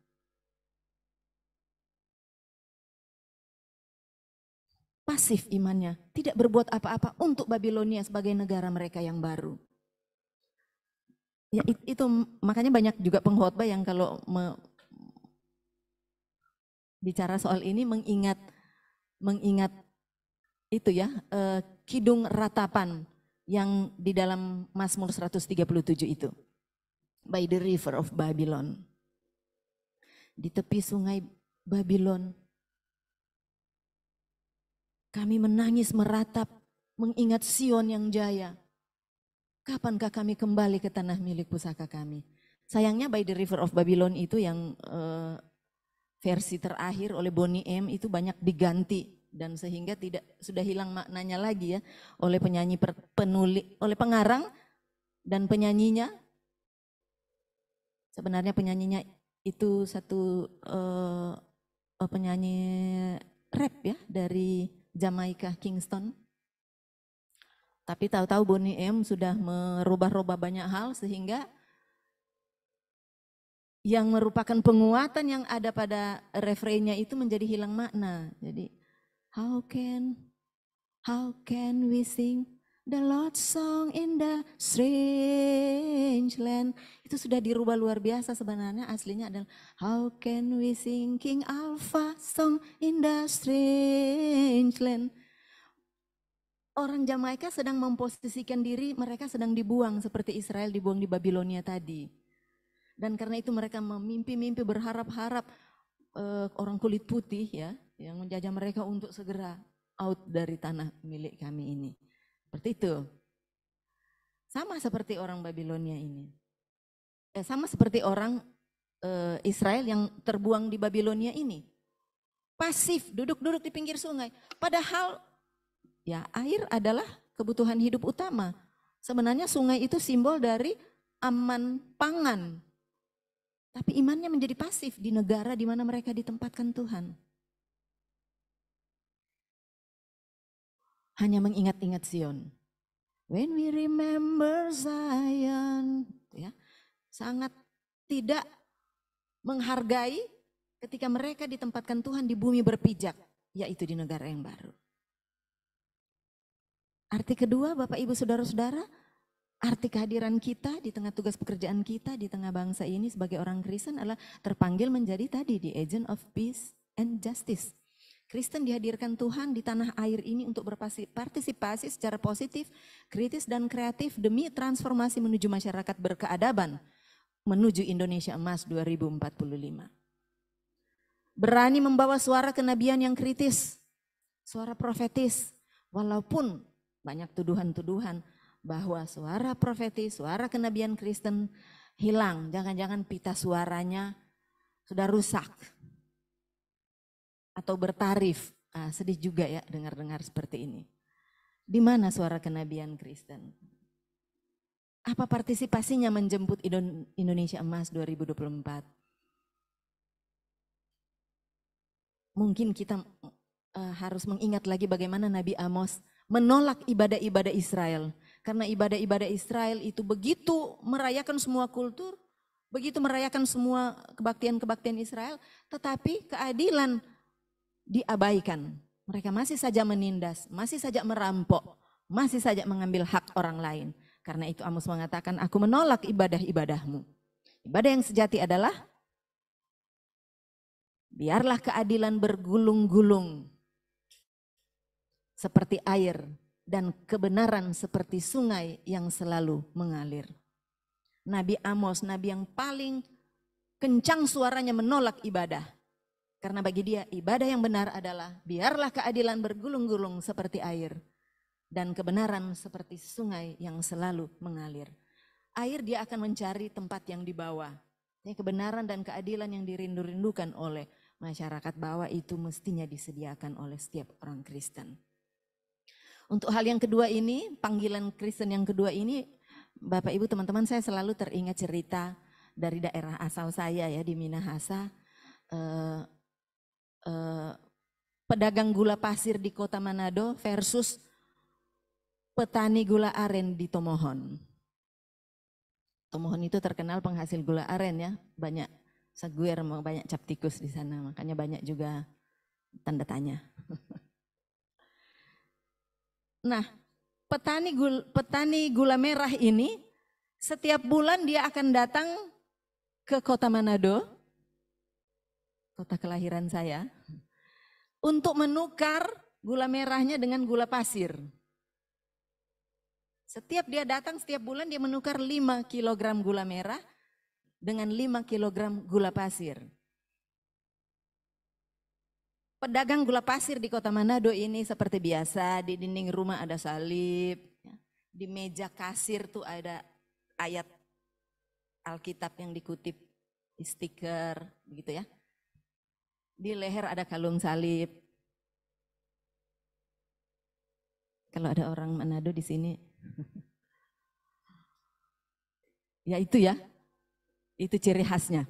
Pasif imannya. Tidak berbuat apa-apa untuk Babilonia sebagai negara mereka yang baru. Ya itu makanya banyak juga pengkhotbah yang kalau bicara soal ini mengingat itu ya kidung ratapan yang di dalam Mazmur 137 itu. By the river of Babylon. Di tepi sungai Babylon. Kami menangis meratap mengingat Sion yang jaya. Kapankah kami kembali ke tanah milik pusaka kami? Sayangnya By the River of Babylon itu yang versi terakhir oleh Bonnie M itu banyak diganti dan sehingga sudah hilang maknanya lagi ya oleh penyanyi oleh pengarang dan penyanyinya. Sebenarnya penyanyinya itu satu penyanyi rap ya dari Jamaika Kingston. Tapi tahu-tahu Bonnie M sudah merubah-rubah banyak hal sehingga yang merupakan penguatan yang ada pada refrainnya itu menjadi hilang makna. Jadi how can we sing the Lord's song in the strange land? Itu sudah dirubah luar biasa sebenarnya aslinya adalah how can we sing King Alpha song in the strange land? Orang Jamaika sedang memposisikan diri, mereka sedang dibuang seperti Israel dibuang di Babilonia tadi. Dan karena itu mereka memimpi-mimpi berharap-harap orang kulit putih ya yang menjajah mereka untuk segera out dari tanah milik kami ini. Seperti itu. Sama seperti orang Babilonia ini. Sama seperti orang Israel yang terbuang di Babilonia ini. Pasif, duduk-duduk di pinggir sungai. Padahal ya, air adalah kebutuhan hidup utama. Sebenarnya sungai itu simbol dari aman pangan. Tapi imannya menjadi pasif di negara di mana mereka ditempatkan Tuhan. Hanya mengingat-ingat Sion. When we remember Zion, ya, sangat tidak menghargai ketika mereka ditempatkan Tuhan di bumi berpijak, yaitu di negara yang baru. Arti kedua, Bapak Ibu Saudara-saudara, arti kehadiran kita di tengah tugas pekerjaan kita di tengah bangsa ini sebagai orang Kristen adalah terpanggil menjadi tadi the agent of peace and justice. Kristen dihadirkan Tuhan di tanah air ini untuk berpartisipasi secara positif, kritis dan kreatif demi transformasi menuju masyarakat berkeadaban, menuju Indonesia Emas 2045. Berani membawa suara kenabian yang kritis, suara profetis, walaupun banyak tuduhan-tuduhan bahwa suara profetis, suara kenabian Kristen hilang. Jangan-jangan pita suaranya sudah rusak atau bertarif. Sedih juga ya dengar-dengar seperti ini. Di mana suara kenabian Kristen? Apa partisipasinya menjemput Indonesia Emas 2024? Mungkin kita harus mengingat lagi bagaimana Nabi Amos menolak ibadah-ibadah Israel. Karena ibadah-ibadah Israel itu begitu merayakan semua kultur, begitu merayakan semua kebaktian-kebaktian Israel, tetapi keadilan diabaikan. Mereka masih saja menindas, masih saja merampok, masih saja mengambil hak orang lain. Karena itu Amos mengatakan, aku menolak ibadah-ibadahmu. Ibadah yang sejati adalah, biarlah keadilan bergulung-gulung seperti air dan kebenaran seperti sungai yang selalu mengalir. Nabi Amos, nabi yang paling kencang suaranya menolak ibadah. Karena bagi dia ibadah yang benar adalah biarlah keadilan bergulung-gulung seperti air dan kebenaran seperti sungai yang selalu mengalir. Air dia akan mencari tempat yang di bawah. Kebenaran dan keadilan yang dirindu-rindukan oleh masyarakat bawah itu mestinya disediakan oleh setiap orang Kristen. Untuk hal yang kedua ini, panggilan Kristen yang kedua ini, Bapak Ibu teman-teman, saya selalu teringat cerita dari daerah asal saya ya di Minahasa. Pedagang gula pasir di kota Manado versus petani gula aren di Tomohon. Tomohon itu terkenal penghasil gula aren ya, banyak saguer, banyak cap tikus di sana, makanya banyak juga tanda tanya. Nah, petani gula merah ini setiap bulan dia akan datang ke kota Manado, kota kelahiran saya, untuk menukar gula merahnya dengan gula pasir. Setiap dia datang, setiap bulan dia menukar 5 kg gula merah dengan 5 kg gula pasir. Pedagang gula pasir di kota Manado ini seperti biasa, di dinding rumah ada salib, di meja kasir tuh ada ayat Alkitab yang dikutip di stiker, begitu ya. Di leher ada kalung salib. Kalau ada orang Manado di sini, ya itu ya, itu ciri khasnya.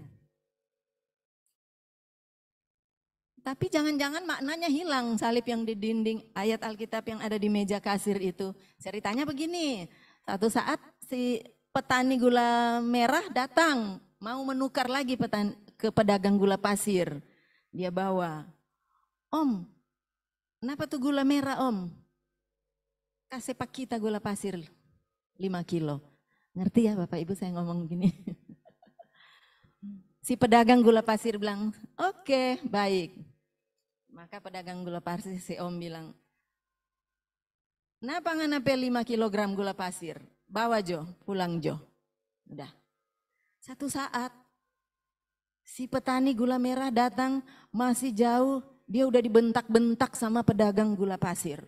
Tapi jangan-jangan maknanya hilang salib yang di dinding ayat Alkitab yang ada di meja kasir itu. Ceritanya begini, satu saat si petani gula merah datang mau menukar lagi ke pedagang gula pasir. Dia bawa, "Om, kenapa tuh gula merah om? Kasih pak kita gula pasir 5 kilo. Ngerti ya Bapak Ibu saya ngomong gini? Si pedagang gula pasir bilang, oke, baik. Maka pedagang gula pasir si om bilang, kenapa nganape 5 kilogram gula pasir? Bawa Jo, pulang Jo. Udah. Satu saat si petani gula merah datang masih jauh, dia udah dibentak-bentak sama pedagang gula pasir.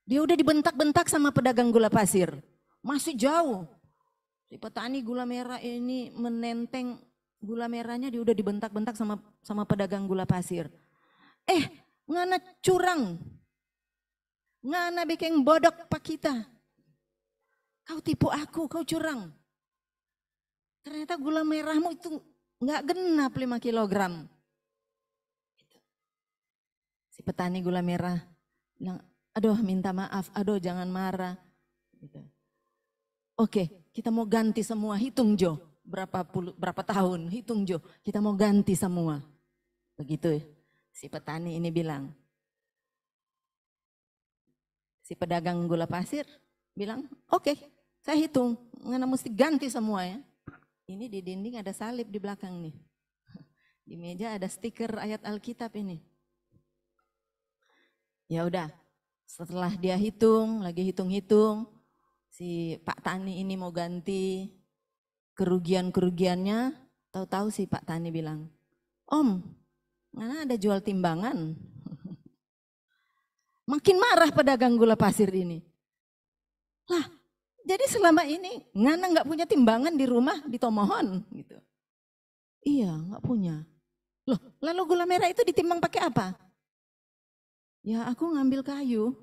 Dia udah dibentak-bentak sama pedagang gula pasir. Masih jauh. Si petani gula merah ini menenteng gula merahnya, dia udah dibentak-bentak sama pedagang gula pasir. Ngana curang. Ngana bikin bodok pak kita. Kau tipu aku, kau curang. Ternyata gula merahmu itu nggak genap 5 kilogram. Si petani gula merah bilang, aduh minta maaf, aduh jangan marah. Gitu. Oke, kita mau ganti semua, hitung Jo. Berapa tahun, hitung Jo. Kita mau ganti semua. Begitu si petani ini bilang. Si pedagang gula pasir bilang, oke, saya hitung, ngana mesti ganti semua ya. Ini di dinding ada salib di belakang nih. Di meja ada stiker ayat Alkitab ini. Ya udah, setelah dia hitung, lagi hitung-hitung, si Pak Tani ini mau ganti kerugian-kerugiannya, tahu-tahu si Pak Tani bilang, Om, mana ada jual timbangan? Makin marah pedagang gula pasir ini. Lah, jadi selama ini Ngana nggak punya timbangan di rumah di Tomohon gitu. Iya, nggak punya. Loh, lalu gula merah itu ditimbang pakai apa? Ya, aku ngambil kayu.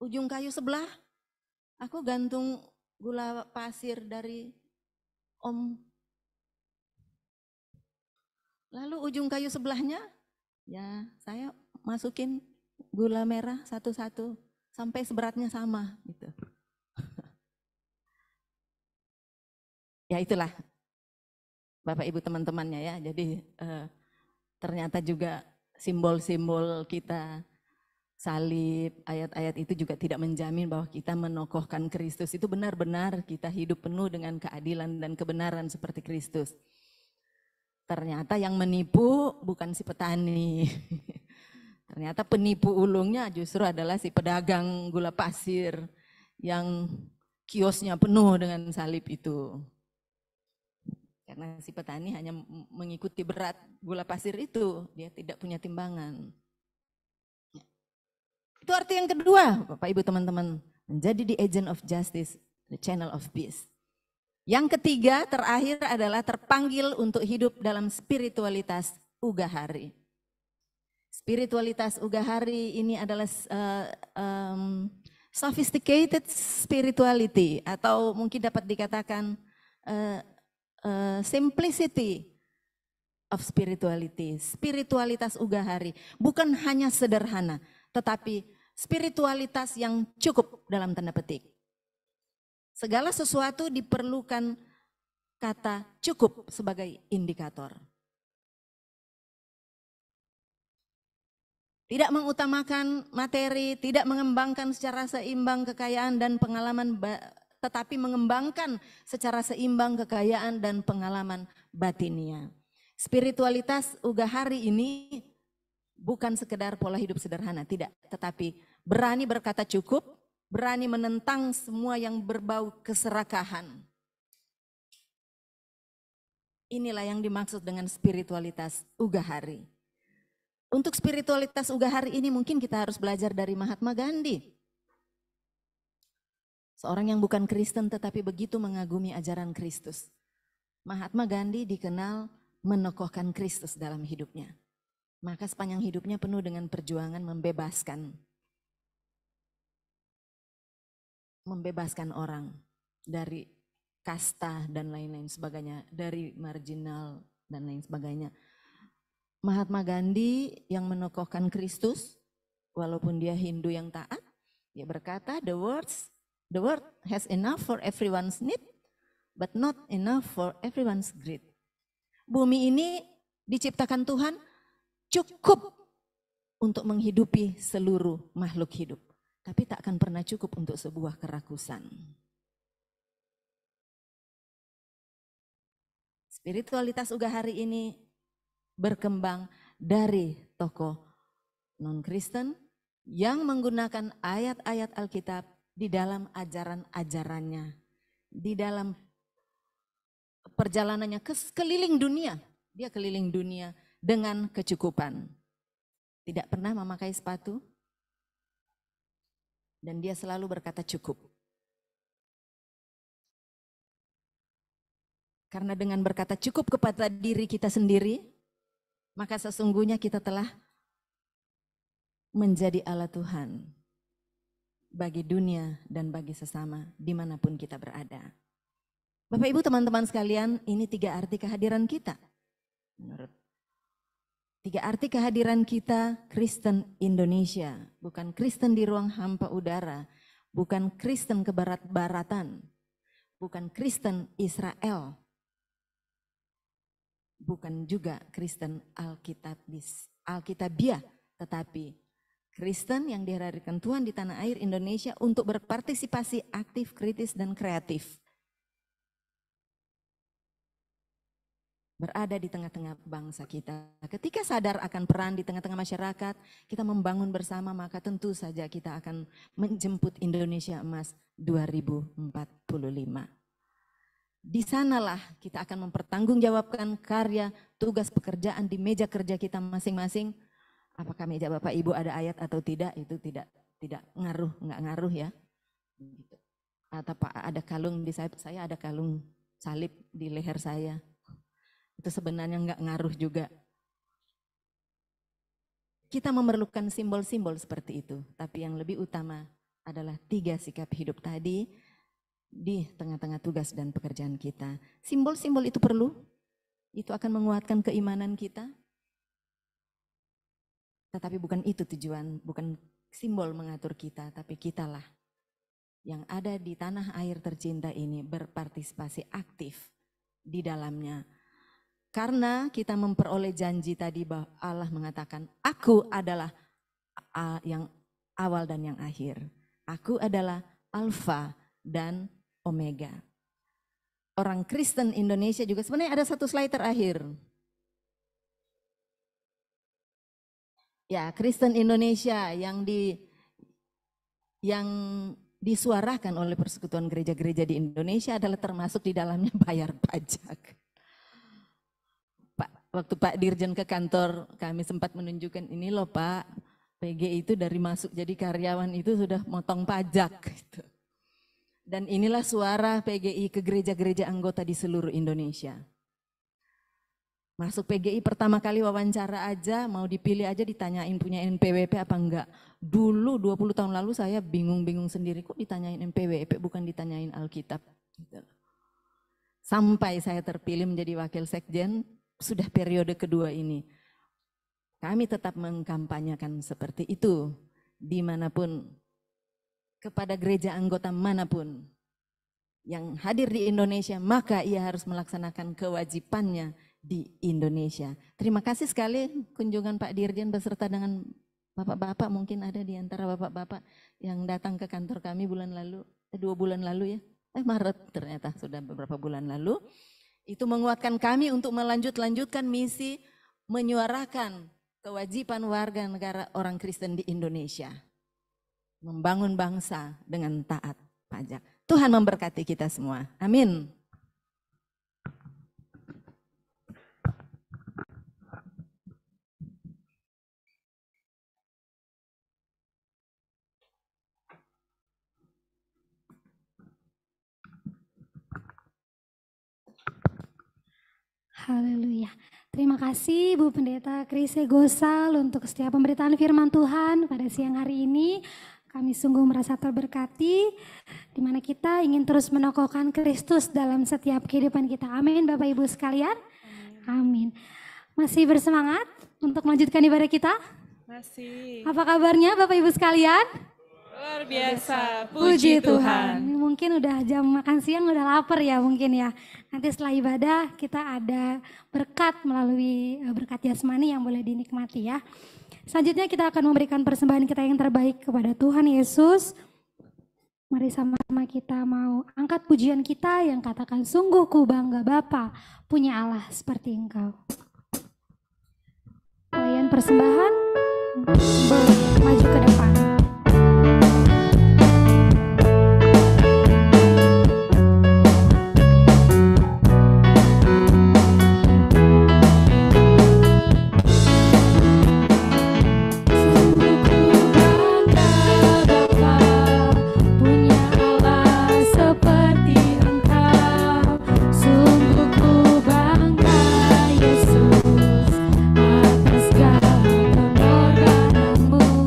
Ujung kayu sebelah, aku gantung gula pasir dari Om. Lalu ujung kayu sebelahnya, ya saya masukin gula merah satu-satu sampai seberatnya sama gitu. Ya itulah Bapak Ibu teman-temannya ya. Jadi ternyata juga simbol-simbol kita, salib, ayat-ayat itu juga tidak menjamin bahwa kita menokohkan Kristus. Itu benar-benar kita hidup penuh dengan keadilan dan kebenaran seperti Kristus. Ternyata yang menipu bukan si petani. Ternyata penipu ulungnya justru adalah si pedagang gula pasir yang kiosnya penuh dengan salib itu. Karena si petani hanya mengikuti berat gula pasir itu, dia tidak punya timbangan. Itu arti yang kedua, Bapak Ibu teman-teman, menjadi the agent of justice, the channel of peace. Yang ketiga, terakhir adalah terpanggil untuk hidup dalam spiritualitas ugahari. Spiritualitas ugahari ini adalah sophisticated spirituality, atau mungkin dapat dikatakan simplicity of spirituality. Spiritualitas ugahari bukan hanya sederhana, tetapi spiritualitas yang cukup dalam tanda petik. Segala sesuatu diperlukan kata cukup sebagai indikator. Tidak mengutamakan materi, tidak mengembangkan secara seimbang kekayaan dan pengalaman, tetapi mengembangkan secara seimbang kekayaan dan pengalaman batinia. Spiritualitas ugahari ini bukan sekedar pola hidup sederhana, tidak. Tetapi berani berkata cukup, berani menentang semua yang berbau keserakahan. Inilah yang dimaksud dengan spiritualitas ugahari. Untuk spiritualitas ugahari ini mungkin kita harus belajar dari Mahatma Gandhi. Seorang yang bukan Kristen tetapi begitu mengagumi ajaran Kristus. Mahatma Gandhi dikenal menokohkan Kristus dalam hidupnya. Maka sepanjang hidupnya penuh dengan perjuangan membebaskan orang dari kasta dan lain-lain sebagainya, dari marginal dan lain sebagainya. Mahatma Gandhi yang menokohkan Kristus, walaupun dia Hindu yang taat, dia berkata, the world has enough for everyone's need, but not enough for everyone's greed. Bumi ini diciptakan Tuhan cukup untuk menghidupi seluruh makhluk hidup, tapi tak akan pernah cukup untuk sebuah kerakusan. Spiritualitas ugahari ini berkembang dari tokoh non-Kristen yang menggunakan ayat-ayat Alkitab di dalam ajaran-ajarannya, di dalam perjalanannya keliling dunia. Dia keliling dunia dengan kecukupan. Tidak pernah memakai sepatu. Dan dia selalu berkata cukup. Karena dengan berkata cukup kepada diri kita sendiri, maka sesungguhnya kita telah menjadi alat Tuhan bagi dunia dan bagi sesama dimanapun kita berada. Bapak Ibu teman-teman sekalian, ini 3 arti kehadiran kita. Menurut 3 arti kehadiran kita, Kristen Indonesia, bukan Kristen di ruang hampa udara, bukan Kristen kebarat-baratan, bukan Kristen Israel, bukan juga Kristen Alkitabiah, tetapi Kristen yang dihadirkan Tuhan di tanah air Indonesia untuk berpartisipasi aktif, kritis, dan kreatif. Berada di tengah-tengah bangsa kita. Ketika sadar akan peran di tengah-tengah masyarakat, kita membangun bersama, maka tentu saja kita akan menjemput Indonesia Emas 2045. Di sanalah kita akan mempertanggungjawabkan karya, tugas pekerjaan di meja kerja kita masing-masing. Apakah meja Bapak Ibu ada ayat atau tidak, itu tidak ngaruh, nggak ngaruh ya. Atau Pak ada kalung di saya ada kalung salib di leher saya. Itu sebenarnya nggak ngaruh juga. Kita memerlukan simbol-simbol seperti itu, tapi yang lebih utama adalah 3 sikap hidup tadi di tengah-tengah tugas dan pekerjaan kita. Simbol-simbol itu perlu, itu akan menguatkan keimanan kita, tetapi bukan itu tujuan, bukan simbol mengatur kita, tapi kitalah yang ada di tanah air tercinta ini berpartisipasi aktif di dalamnya. Karena kita memperoleh janji tadi bahwa Allah mengatakan, aku adalah yang awal dan yang akhir. Aku adalah Alfa dan Omega. Orang Kristen Indonesia juga, sebenarnya ada satu slide terakhir. Ya, Kristen Indonesia yang disuarakan oleh Persekutuan Gereja-Gereja di Indonesia adalah termasuk di dalamnya bayar pajak. Waktu Pak Dirjen ke kantor kami sempat menunjukkan, ini loh Pak, PGI itu dari masuk jadi karyawan itu sudah motong pajak. Gitu. Dan inilah suara PGI ke gereja-gereja anggota di seluruh Indonesia. Masuk PGI pertama kali wawancara aja, mau dipilih aja ditanyain punya NPWP apa enggak. Dulu 20 tahun lalu saya bingung-bingung sendiri, kok ditanyain NPWP bukan ditanyain Alkitab. Gitu. Sampai saya terpilih menjadi wakil sekjen, sudah periode kedua ini. Kami tetap mengkampanyekan seperti itu, dimanapun, kepada gereja anggota manapun yang hadir di Indonesia, maka ia harus melaksanakan kewajibannya di Indonesia. Terima kasih sekali kunjungan Pak Dirjen beserta dengan bapak-bapak, mungkin ada di antara bapak-bapak yang datang ke kantor kami bulan lalu, 2 bulan lalu ya, Maret ternyata sudah beberapa bulan lalu. Itu menguatkan kami untuk melanjutkan misi menyuarakan kewajiban warga negara orang Kristen di Indonesia. Membangun bangsa dengan taat pajak. Tuhan memberkati kita semua. Amin. Haleluya. Terima kasih Bu Pendeta Krise Gosal untuk setiap pemberitaan firman Tuhan pada siang hari ini. Kami sungguh merasa terberkati, di mana kita ingin terus menokohkan Kristus dalam setiap kehidupan kita. Amin Bapak Ibu sekalian. Amin. Masih bersemangat untuk melanjutkan ibadah kita? Masih. Apa kabarnya Bapak Ibu sekalian? Luar biasa, puji Tuhan. Mungkin udah jam makan siang, udah lapar ya mungkin ya. Nanti setelah ibadah kita ada berkat melalui berkat jasmani yang boleh dinikmati ya. Selanjutnya kita akan memberikan persembahan kita yang terbaik kepada Tuhan Yesus. Mari sama-sama kita mau angkat pujian kita yang katakan, sungguh ku bangga Bapa punya Allah seperti Engkau. Pelayan persembahan, maju ke depan. Atas segala pengorbananmu.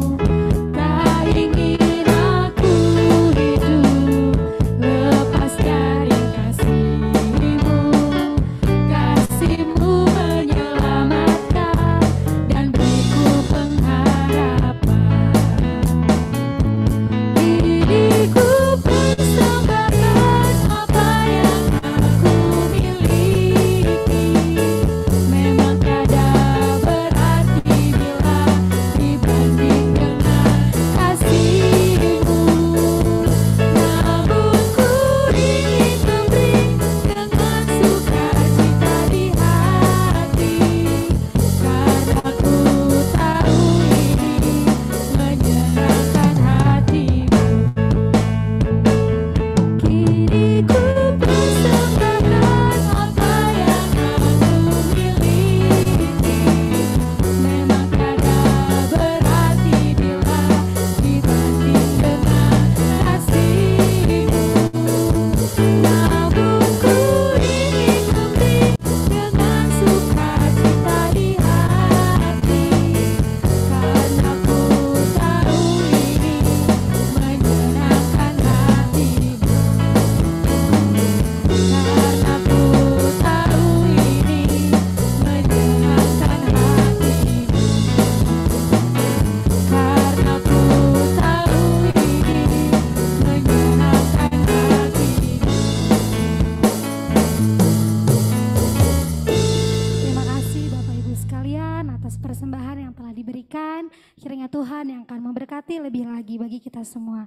Tuhan. Kiranya Tuhan yang akan memberkati lebih lagi bagi kita semua.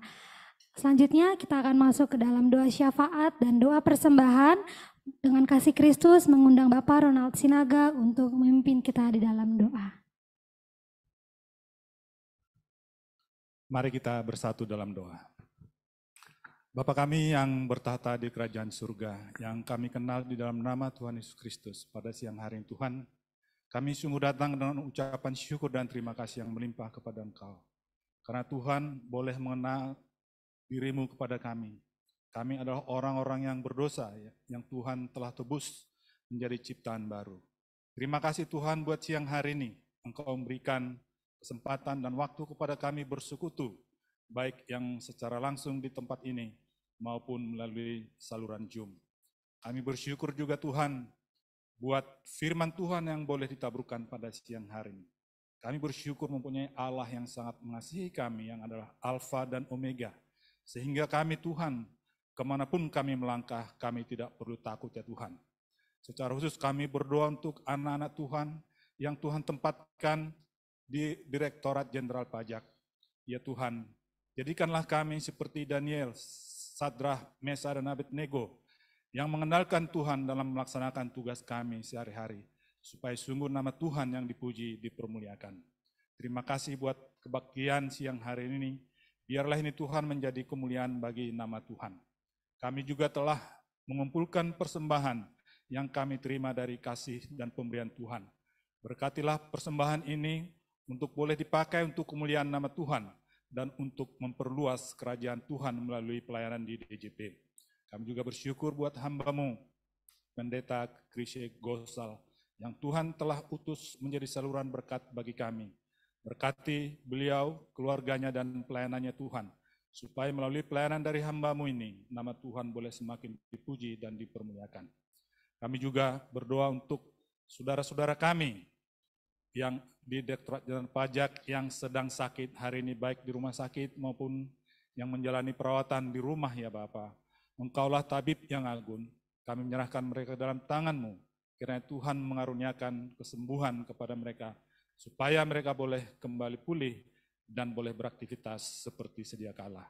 Selanjutnya kita akan masuk ke dalam doa syafaat dan doa persembahan dengan kasih Kristus mengundang Bapak Ronald Sinaga untuk memimpin kita di dalam doa. Mari kita bersatu dalam doa. Bapa kami yang bertahta di kerajaan surga, yang kami kenal di dalam nama Tuhan Yesus Kristus, pada siang hari ini Tuhan, kami sungguh datang dengan ucapan syukur dan terima kasih yang melimpah kepada Engkau. Karena Tuhan boleh mengenal dirimu kepada kami. Kami adalah orang-orang yang berdosa, yang Tuhan telah tebus menjadi ciptaan baru. Terima kasih Tuhan buat siang hari ini, Engkau memberikan kesempatan dan waktu kepada kami bersekutu, baik yang secara langsung di tempat ini, maupun melalui saluran Zoom. Kami bersyukur juga Tuhan, buat firman Tuhan yang boleh ditaburkan pada siang hari ini. Kami bersyukur mempunyai Allah yang sangat mengasihi kami, yang adalah Alfa dan Omega. Sehingga kami Tuhan, kemanapun kami melangkah, kami tidak perlu takut ya Tuhan. Secara khusus kami berdoa untuk anak-anak Tuhan, yang Tuhan tempatkan di Direktorat Jenderal Pajak. Ya Tuhan, jadikanlah kami seperti Daniel, Sadrah, Mesa, dan Abednego, yang mengenalkan Tuhan dalam melaksanakan tugas kami sehari-hari, supaya sungguh nama Tuhan yang dipuji, dipermuliakan. Terima kasih buat kebaktian siang hari ini, biarlah ini Tuhan menjadi kemuliaan bagi nama Tuhan. Kami juga telah mengumpulkan persembahan yang kami terima dari kasih dan pemberian Tuhan. Berkatilah persembahan ini untuk boleh dipakai untuk kemuliaan nama Tuhan, dan untuk memperluas kerajaan Tuhan melalui pelayanan di DJP. Kami juga bersyukur buat hamba-Mu, Pendeta Krisye Gosal, yang Tuhan telah utus menjadi saluran berkat bagi kami. Berkati beliau, keluarganya, dan pelayanannya Tuhan, supaya melalui pelayanan dari hamba-Mu ini, nama Tuhan boleh semakin dipuji dan dipermuliakan. Kami juga berdoa untuk saudara-saudara kami yang di Direktorat Jenderal Pajak yang sedang sakit hari ini, baik di rumah sakit maupun yang menjalani perawatan di rumah ya Bapa. Engkaulah tabib yang agung, kami menyerahkan mereka dalam tangan-Mu, kiranya Tuhan mengaruniakan kesembuhan kepada mereka, supaya mereka boleh kembali pulih dan boleh beraktivitas seperti sedia kala.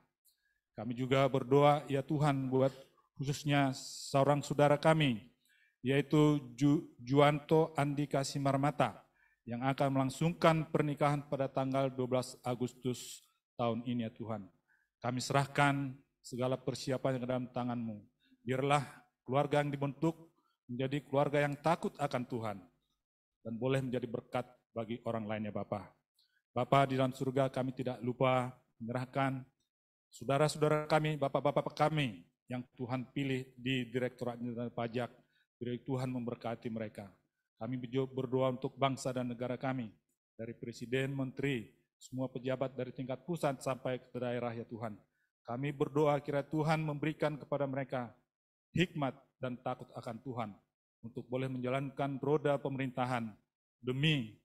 Kami juga berdoa ya Tuhan buat khususnya seorang saudara kami, yaitu Juanto Andika Simarmata, yang akan melangsungkan pernikahan pada tanggal 12 Agustus tahun ini ya Tuhan. Kami serahkan segala persiapan ke dalam tangan-Mu. Biarlah keluarga yang dibentuk menjadi keluarga yang takut akan Tuhan, dan boleh menjadi berkat bagi orang lainnya Bapa. Bapa di dalam surga, kami tidak lupa menyerahkan saudara-saudara kami, bapak-bapak kami yang Tuhan pilih di Direktorat Jenderal Pajak. Biar Tuhan memberkati mereka. Kami berdoa untuk bangsa dan negara kami, dari Presiden, Menteri, semua pejabat dari tingkat pusat sampai ke daerah ya Tuhan. Kami berdoa kiranya Tuhan memberikan kepada mereka hikmat dan takut akan Tuhan, untuk boleh menjalankan roda pemerintahan demi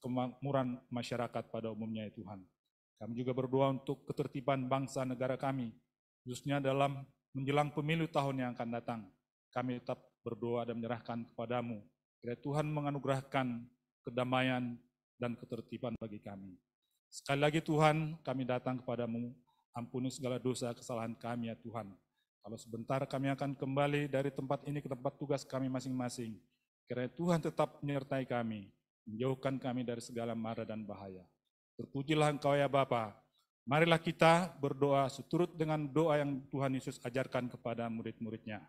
kemakmuran masyarakat pada umumnya ya Tuhan. Kami juga berdoa untuk ketertiban bangsa negara kami, khususnya dalam menjelang pemilu tahun yang akan datang. Kami tetap berdoa dan menyerahkan kepadamu, kiranya Tuhan menganugerahkan kedamaian dan ketertiban bagi kami. Sekali lagi Tuhan, kami datang kepadamu, ampuni segala dosa kesalahan kami ya Tuhan. Kalau sebentar kami akan kembali dari tempat ini ke tempat tugas kami masing-masing, kiranya Tuhan tetap menyertai kami, menjauhkan kami dari segala mara dan bahaya. Terpujilah Engkau ya Bapa. Marilah kita berdoa seturut dengan doa yang Tuhan Yesus ajarkan kepada murid-muridnya.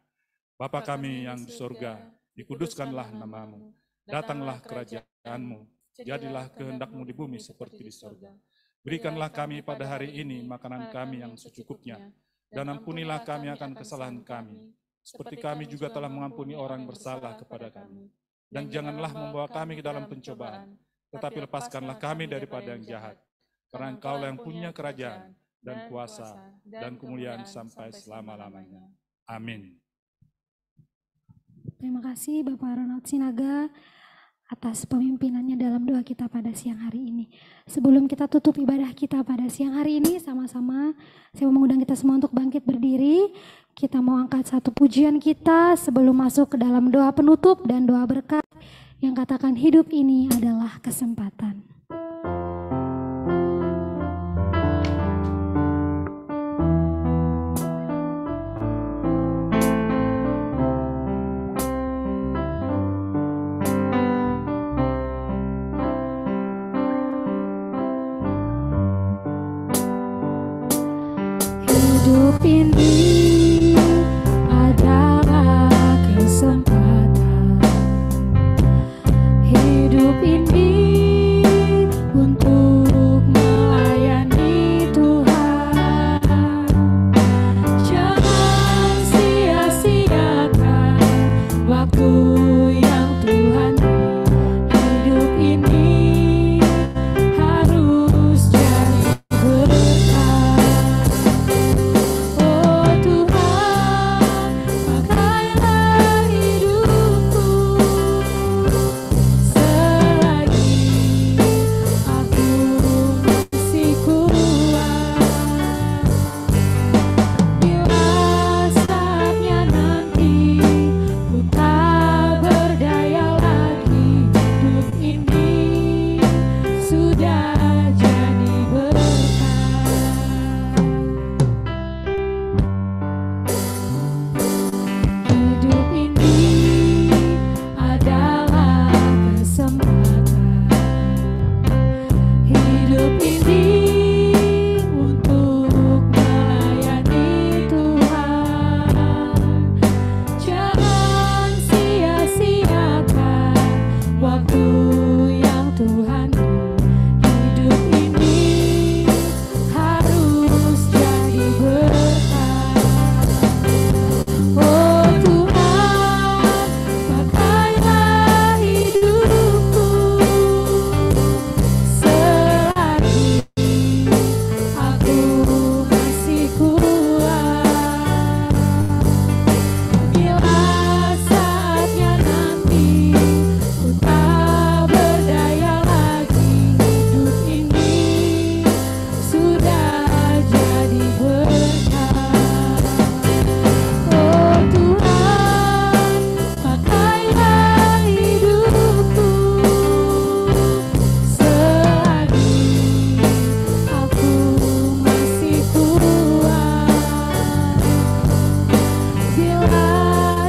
Bapa kami yang di surga, dikuduskanlah nama-Mu, datanglah kerajaan-Mu, jadilah kehendak-Mu di bumi seperti di surga. Berikanlah kami pada hari ini makanan kami yang secukupnya, dan ampunilah kami akan kesalahan kami, seperti kami juga telah mengampuni orang bersalah kepada kami. Dan janganlah membawa kami ke dalam pencobaan, tetapi lepaskanlah kami daripada yang jahat. Karena Engkaulah yang punya kerajaan, dan kuasa, dan kemuliaan sampai selama-lamanya. Amin. Terima kasih Bapak Ronald Sinaga atas pemimpinannya dalam doa kita pada siang hari ini. Sebelum kita tutup ibadah kita pada siang hari ini, sama-sama saya mau mengundang kita semua untuk bangkit berdiri. Kita mau angkat satu pujian kita sebelum masuk ke dalam doa penutup dan doa berkat yang katakan hidup ini adalah kesempatan. Hidup ini adalah kesempatan. Hidup ini untuk melayani Tuhan. Jangan sia-siakan waktu yang Tuhan beri. Hidup ini harus jadi berkah. Oh Tuhan, pakailah hidupku selagi aku masih kuat. Bila saatnya nanti ku tak berdaya lagi, hidup ini sudah jadi berkah. Hidup ini adalah kesempatan. Hidup ini untuk melayani Tuhan. Jangan sia-siakan waktu yang Tuhan beri. Hidup ini harus jadi berkah. Oh Tuhan, pakailah hidupku selagi aku masih kuat. Bila saatnya nanti ku tak berdaya lagi, hidup ini sudah jadi berkah. Oh Tuhan, pakailah hidupku selagi aku masih kuat. Bila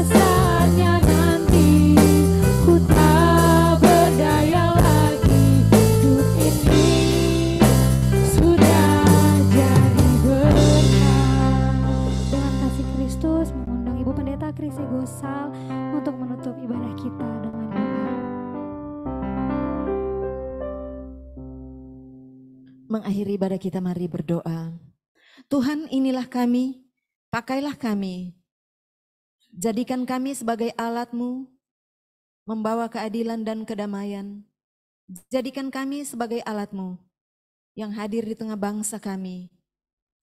saatnya nanti ku tak berdaya lagi, hidup ini sudah jadi berkah. Dengan kasih Kristus mengundang Ibu Pendeta Chrisye Gosal untuk menutup ibadah kita dengan doa. Mengakhiri ibadah kita, mari berdoa. Tuhan, inilah kami, pakailah kami. Jadikan kami sebagai alat-Mu membawa keadilan dan kedamaian. Jadikan kami sebagai alat-Mu yang hadir di tengah bangsa kami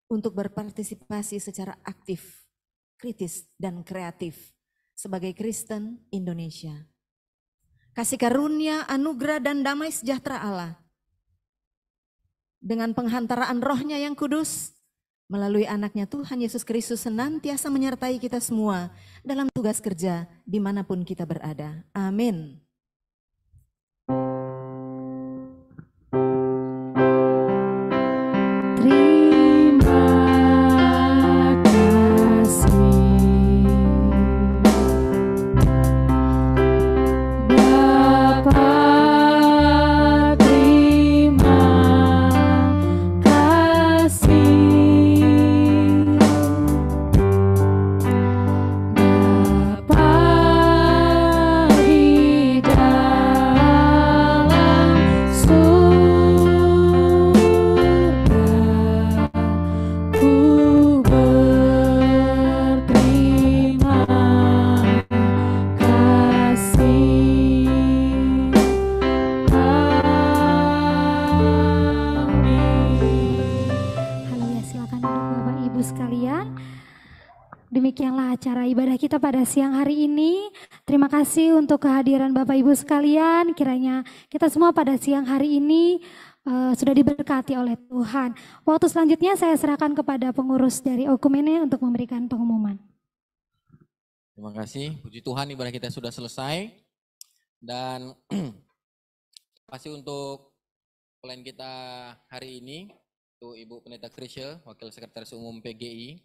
untuk berpartisipasi secara aktif, kritis, dan kreatif sebagai Kristen Indonesia. Kasih karunia, anugerah, dan damai sejahtera Allah dengan penghantaraan Roh-Nya yang kudus melalui anaknya Tuhan Yesus Kristus senantiasa menyertai kita semua dalam tugas kerja dimanapun kita berada. Amin. Terima kasih Bapa, terima kasih Bapa di dalam surga, ku berterima kasih. Amin. Haleluya, silakan duduk Bapak Ibu sekalian. Demikianlah acara ibadah kita pada siang hari ini. Terima kasih untuk kehadiran Bapak Ibu sekalian. Kiranya kita semua pada siang hari ini sudah diberkati oleh Tuhan. Waktu selanjutnya saya serahkan kepada pengurus dari Okumene untuk memberikan pengumuman. Terima kasih, puji Tuhan ibadah kita sudah selesai. Dan terima kasih untuk plan kita hari ini, itu Ibu Pendeta Chrisye, Wakil Sekretaris Umum PGI.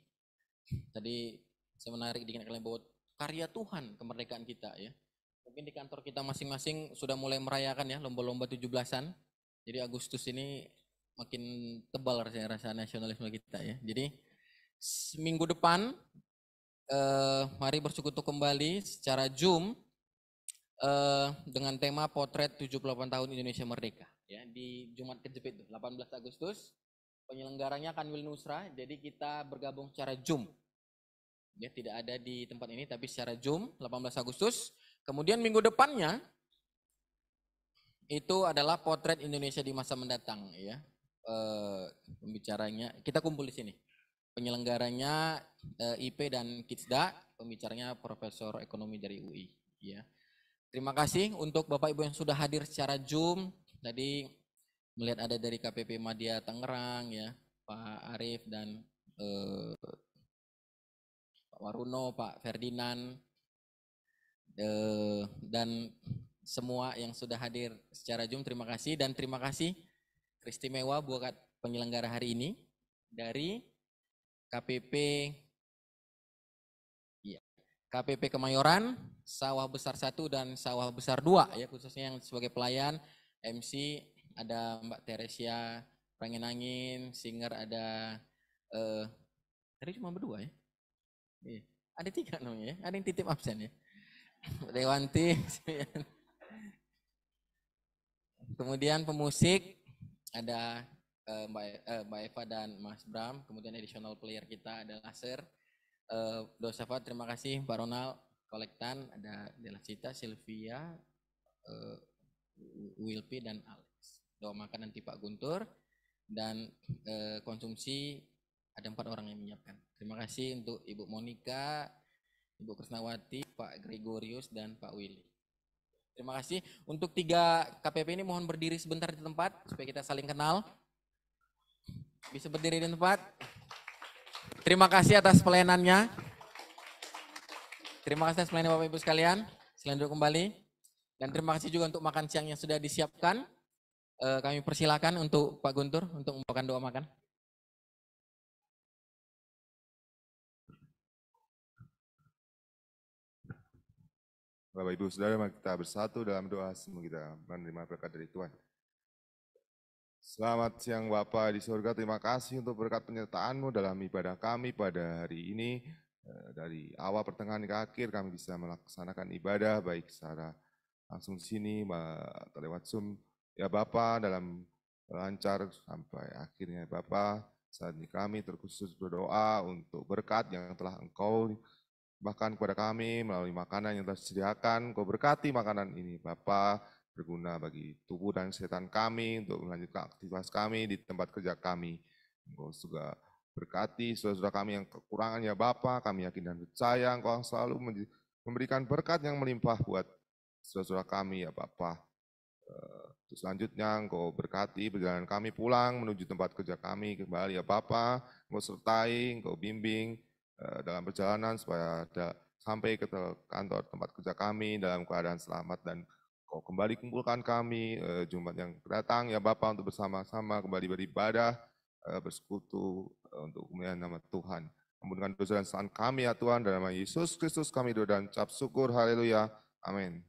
Tadi saya menarik di kalian bahwa karya Tuhan kemerdekaan kita ya. Mungkin di kantor kita masing-masing sudah mulai merayakan ya lomba-lomba 17-an. Jadi Agustus ini makin tebal rasanya rasa nasionalisme kita ya. Jadi minggu depan mari bersekutu kembali secara Zoom dengan tema potret 78 tahun Indonesia Merdeka ya di Jumat Kejepit 18 Agustus. Penyelenggaranya Kanwil Nusra, jadi kita bergabung secara Zoom. Ya, tidak ada di tempat ini tapi secara Zoom 18 Agustus. Kemudian minggu depannya itu adalah potret Indonesia di masa mendatang ya. Pembicaranya kita kumpul di sini. Penyelenggaranya IP dan Kidsda, pembicaranya Profesor Ekonomi dari UI ya. Terima kasih untuk Bapak Ibu yang sudah hadir secara Zoom. Tadi melihat ada dari KPP Madya Tangerang ya, Pak Arief dan Pak Waruno, Pak Ferdinand dan semua yang sudah hadir secara Zoom. Terima kasih dan terima kasih istimewa buat penyelenggara hari ini dari KPP ya, KPP Kemayoran, Sawah Besar 1 dan Sawah Besar 2 ya, khususnya yang sebagai pelayan MC ada Mbak Teresia Ranginangin, singer ada tadi cuma berdua ya. Iya. Ada 3 namanya ya, ada yang titip absen ya. Dewanti. Kemudian pemusik ada Mbak Eva dan Mas Bram, kemudian additional player kita ada Laser, Dosafat, terima kasih Pak Ronald, Kolektan, ada Dela Cita, Sylvia, Wilpi dan Alex. Doa makan nanti Pak Guntur dan konsumsi ada 4 orang yang menyiapkan. Terima kasih untuk Ibu Monica, Ibu Krisnawati, Pak Gregorius dan Pak Willy. Terima kasih. Untuk 3 KPP ini mohon berdiri sebentar di tempat supaya kita saling kenal. Bisa berdiri di tempat. Terima kasih atas pelayanannya. Terima kasih atas pelayanan Bapak Ibu sekalian. Silakan duduk kembali. Dan terima kasih juga untuk makan siang yang sudah disiapkan. Kami persilakan untuk Pak Guntur untuk membawakan doa makan. Bapak Ibu Saudara, mari kita bersatu dalam doa semoga kita menerima berkat dari Tuhan. Selamat siang Bapa di surga, terima kasih untuk berkat penyertaan-Mu dalam ibadah kami pada hari ini. Dari awal pertengahan ke akhir kami bisa melaksanakan ibadah baik secara langsung di sini atau lewat Zoom. Ya Bapa, dalam lancar sampai akhirnya Bapa, saat ini kami terkhusus berdoa untuk berkat yang telah Engkau bahkan kepada kami melalui makanan yang telah disediakan. Engkau berkati makanan ini Bapa, berguna bagi tubuh dan kesehatan kami untuk melanjutkan aktivitas kami di tempat kerja kami. Engkau juga berkati saudara-saudara kami yang kekurangan ya Bapa, kami yakin dan percaya Engkau selalu memberikan berkat yang melimpah buat saudara-saudara kami ya Bapa. Selanjutnya Engkau berkati perjalanan kami pulang menuju tempat kerja kami kembali ya Bapa. Engkau sertai, Engkau bimbing dalam perjalanan supaya sampai ke kantor tempat kerja kami dalam keadaan selamat dan Kau kembali kumpulkan kami Jumat yang datang ya Bapa untuk bersama-sama kembali beribadah, bersekutu untuk kemuliaan nama Tuhan. Ampunkan dosa dan kesalahan kami ya Tuhan, dalam nama Yesus Kristus kami doa dan ucap syukur, haleluya, amin.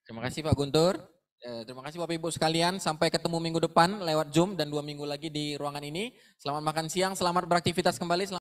Terima kasih Pak Guntur. Terima kasih Bapak Ibu sekalian. Sampai ketemu minggu depan lewat Zoom dan 2 minggu lagi di ruangan ini. Selamat makan siang, selamat beraktivitas kembali.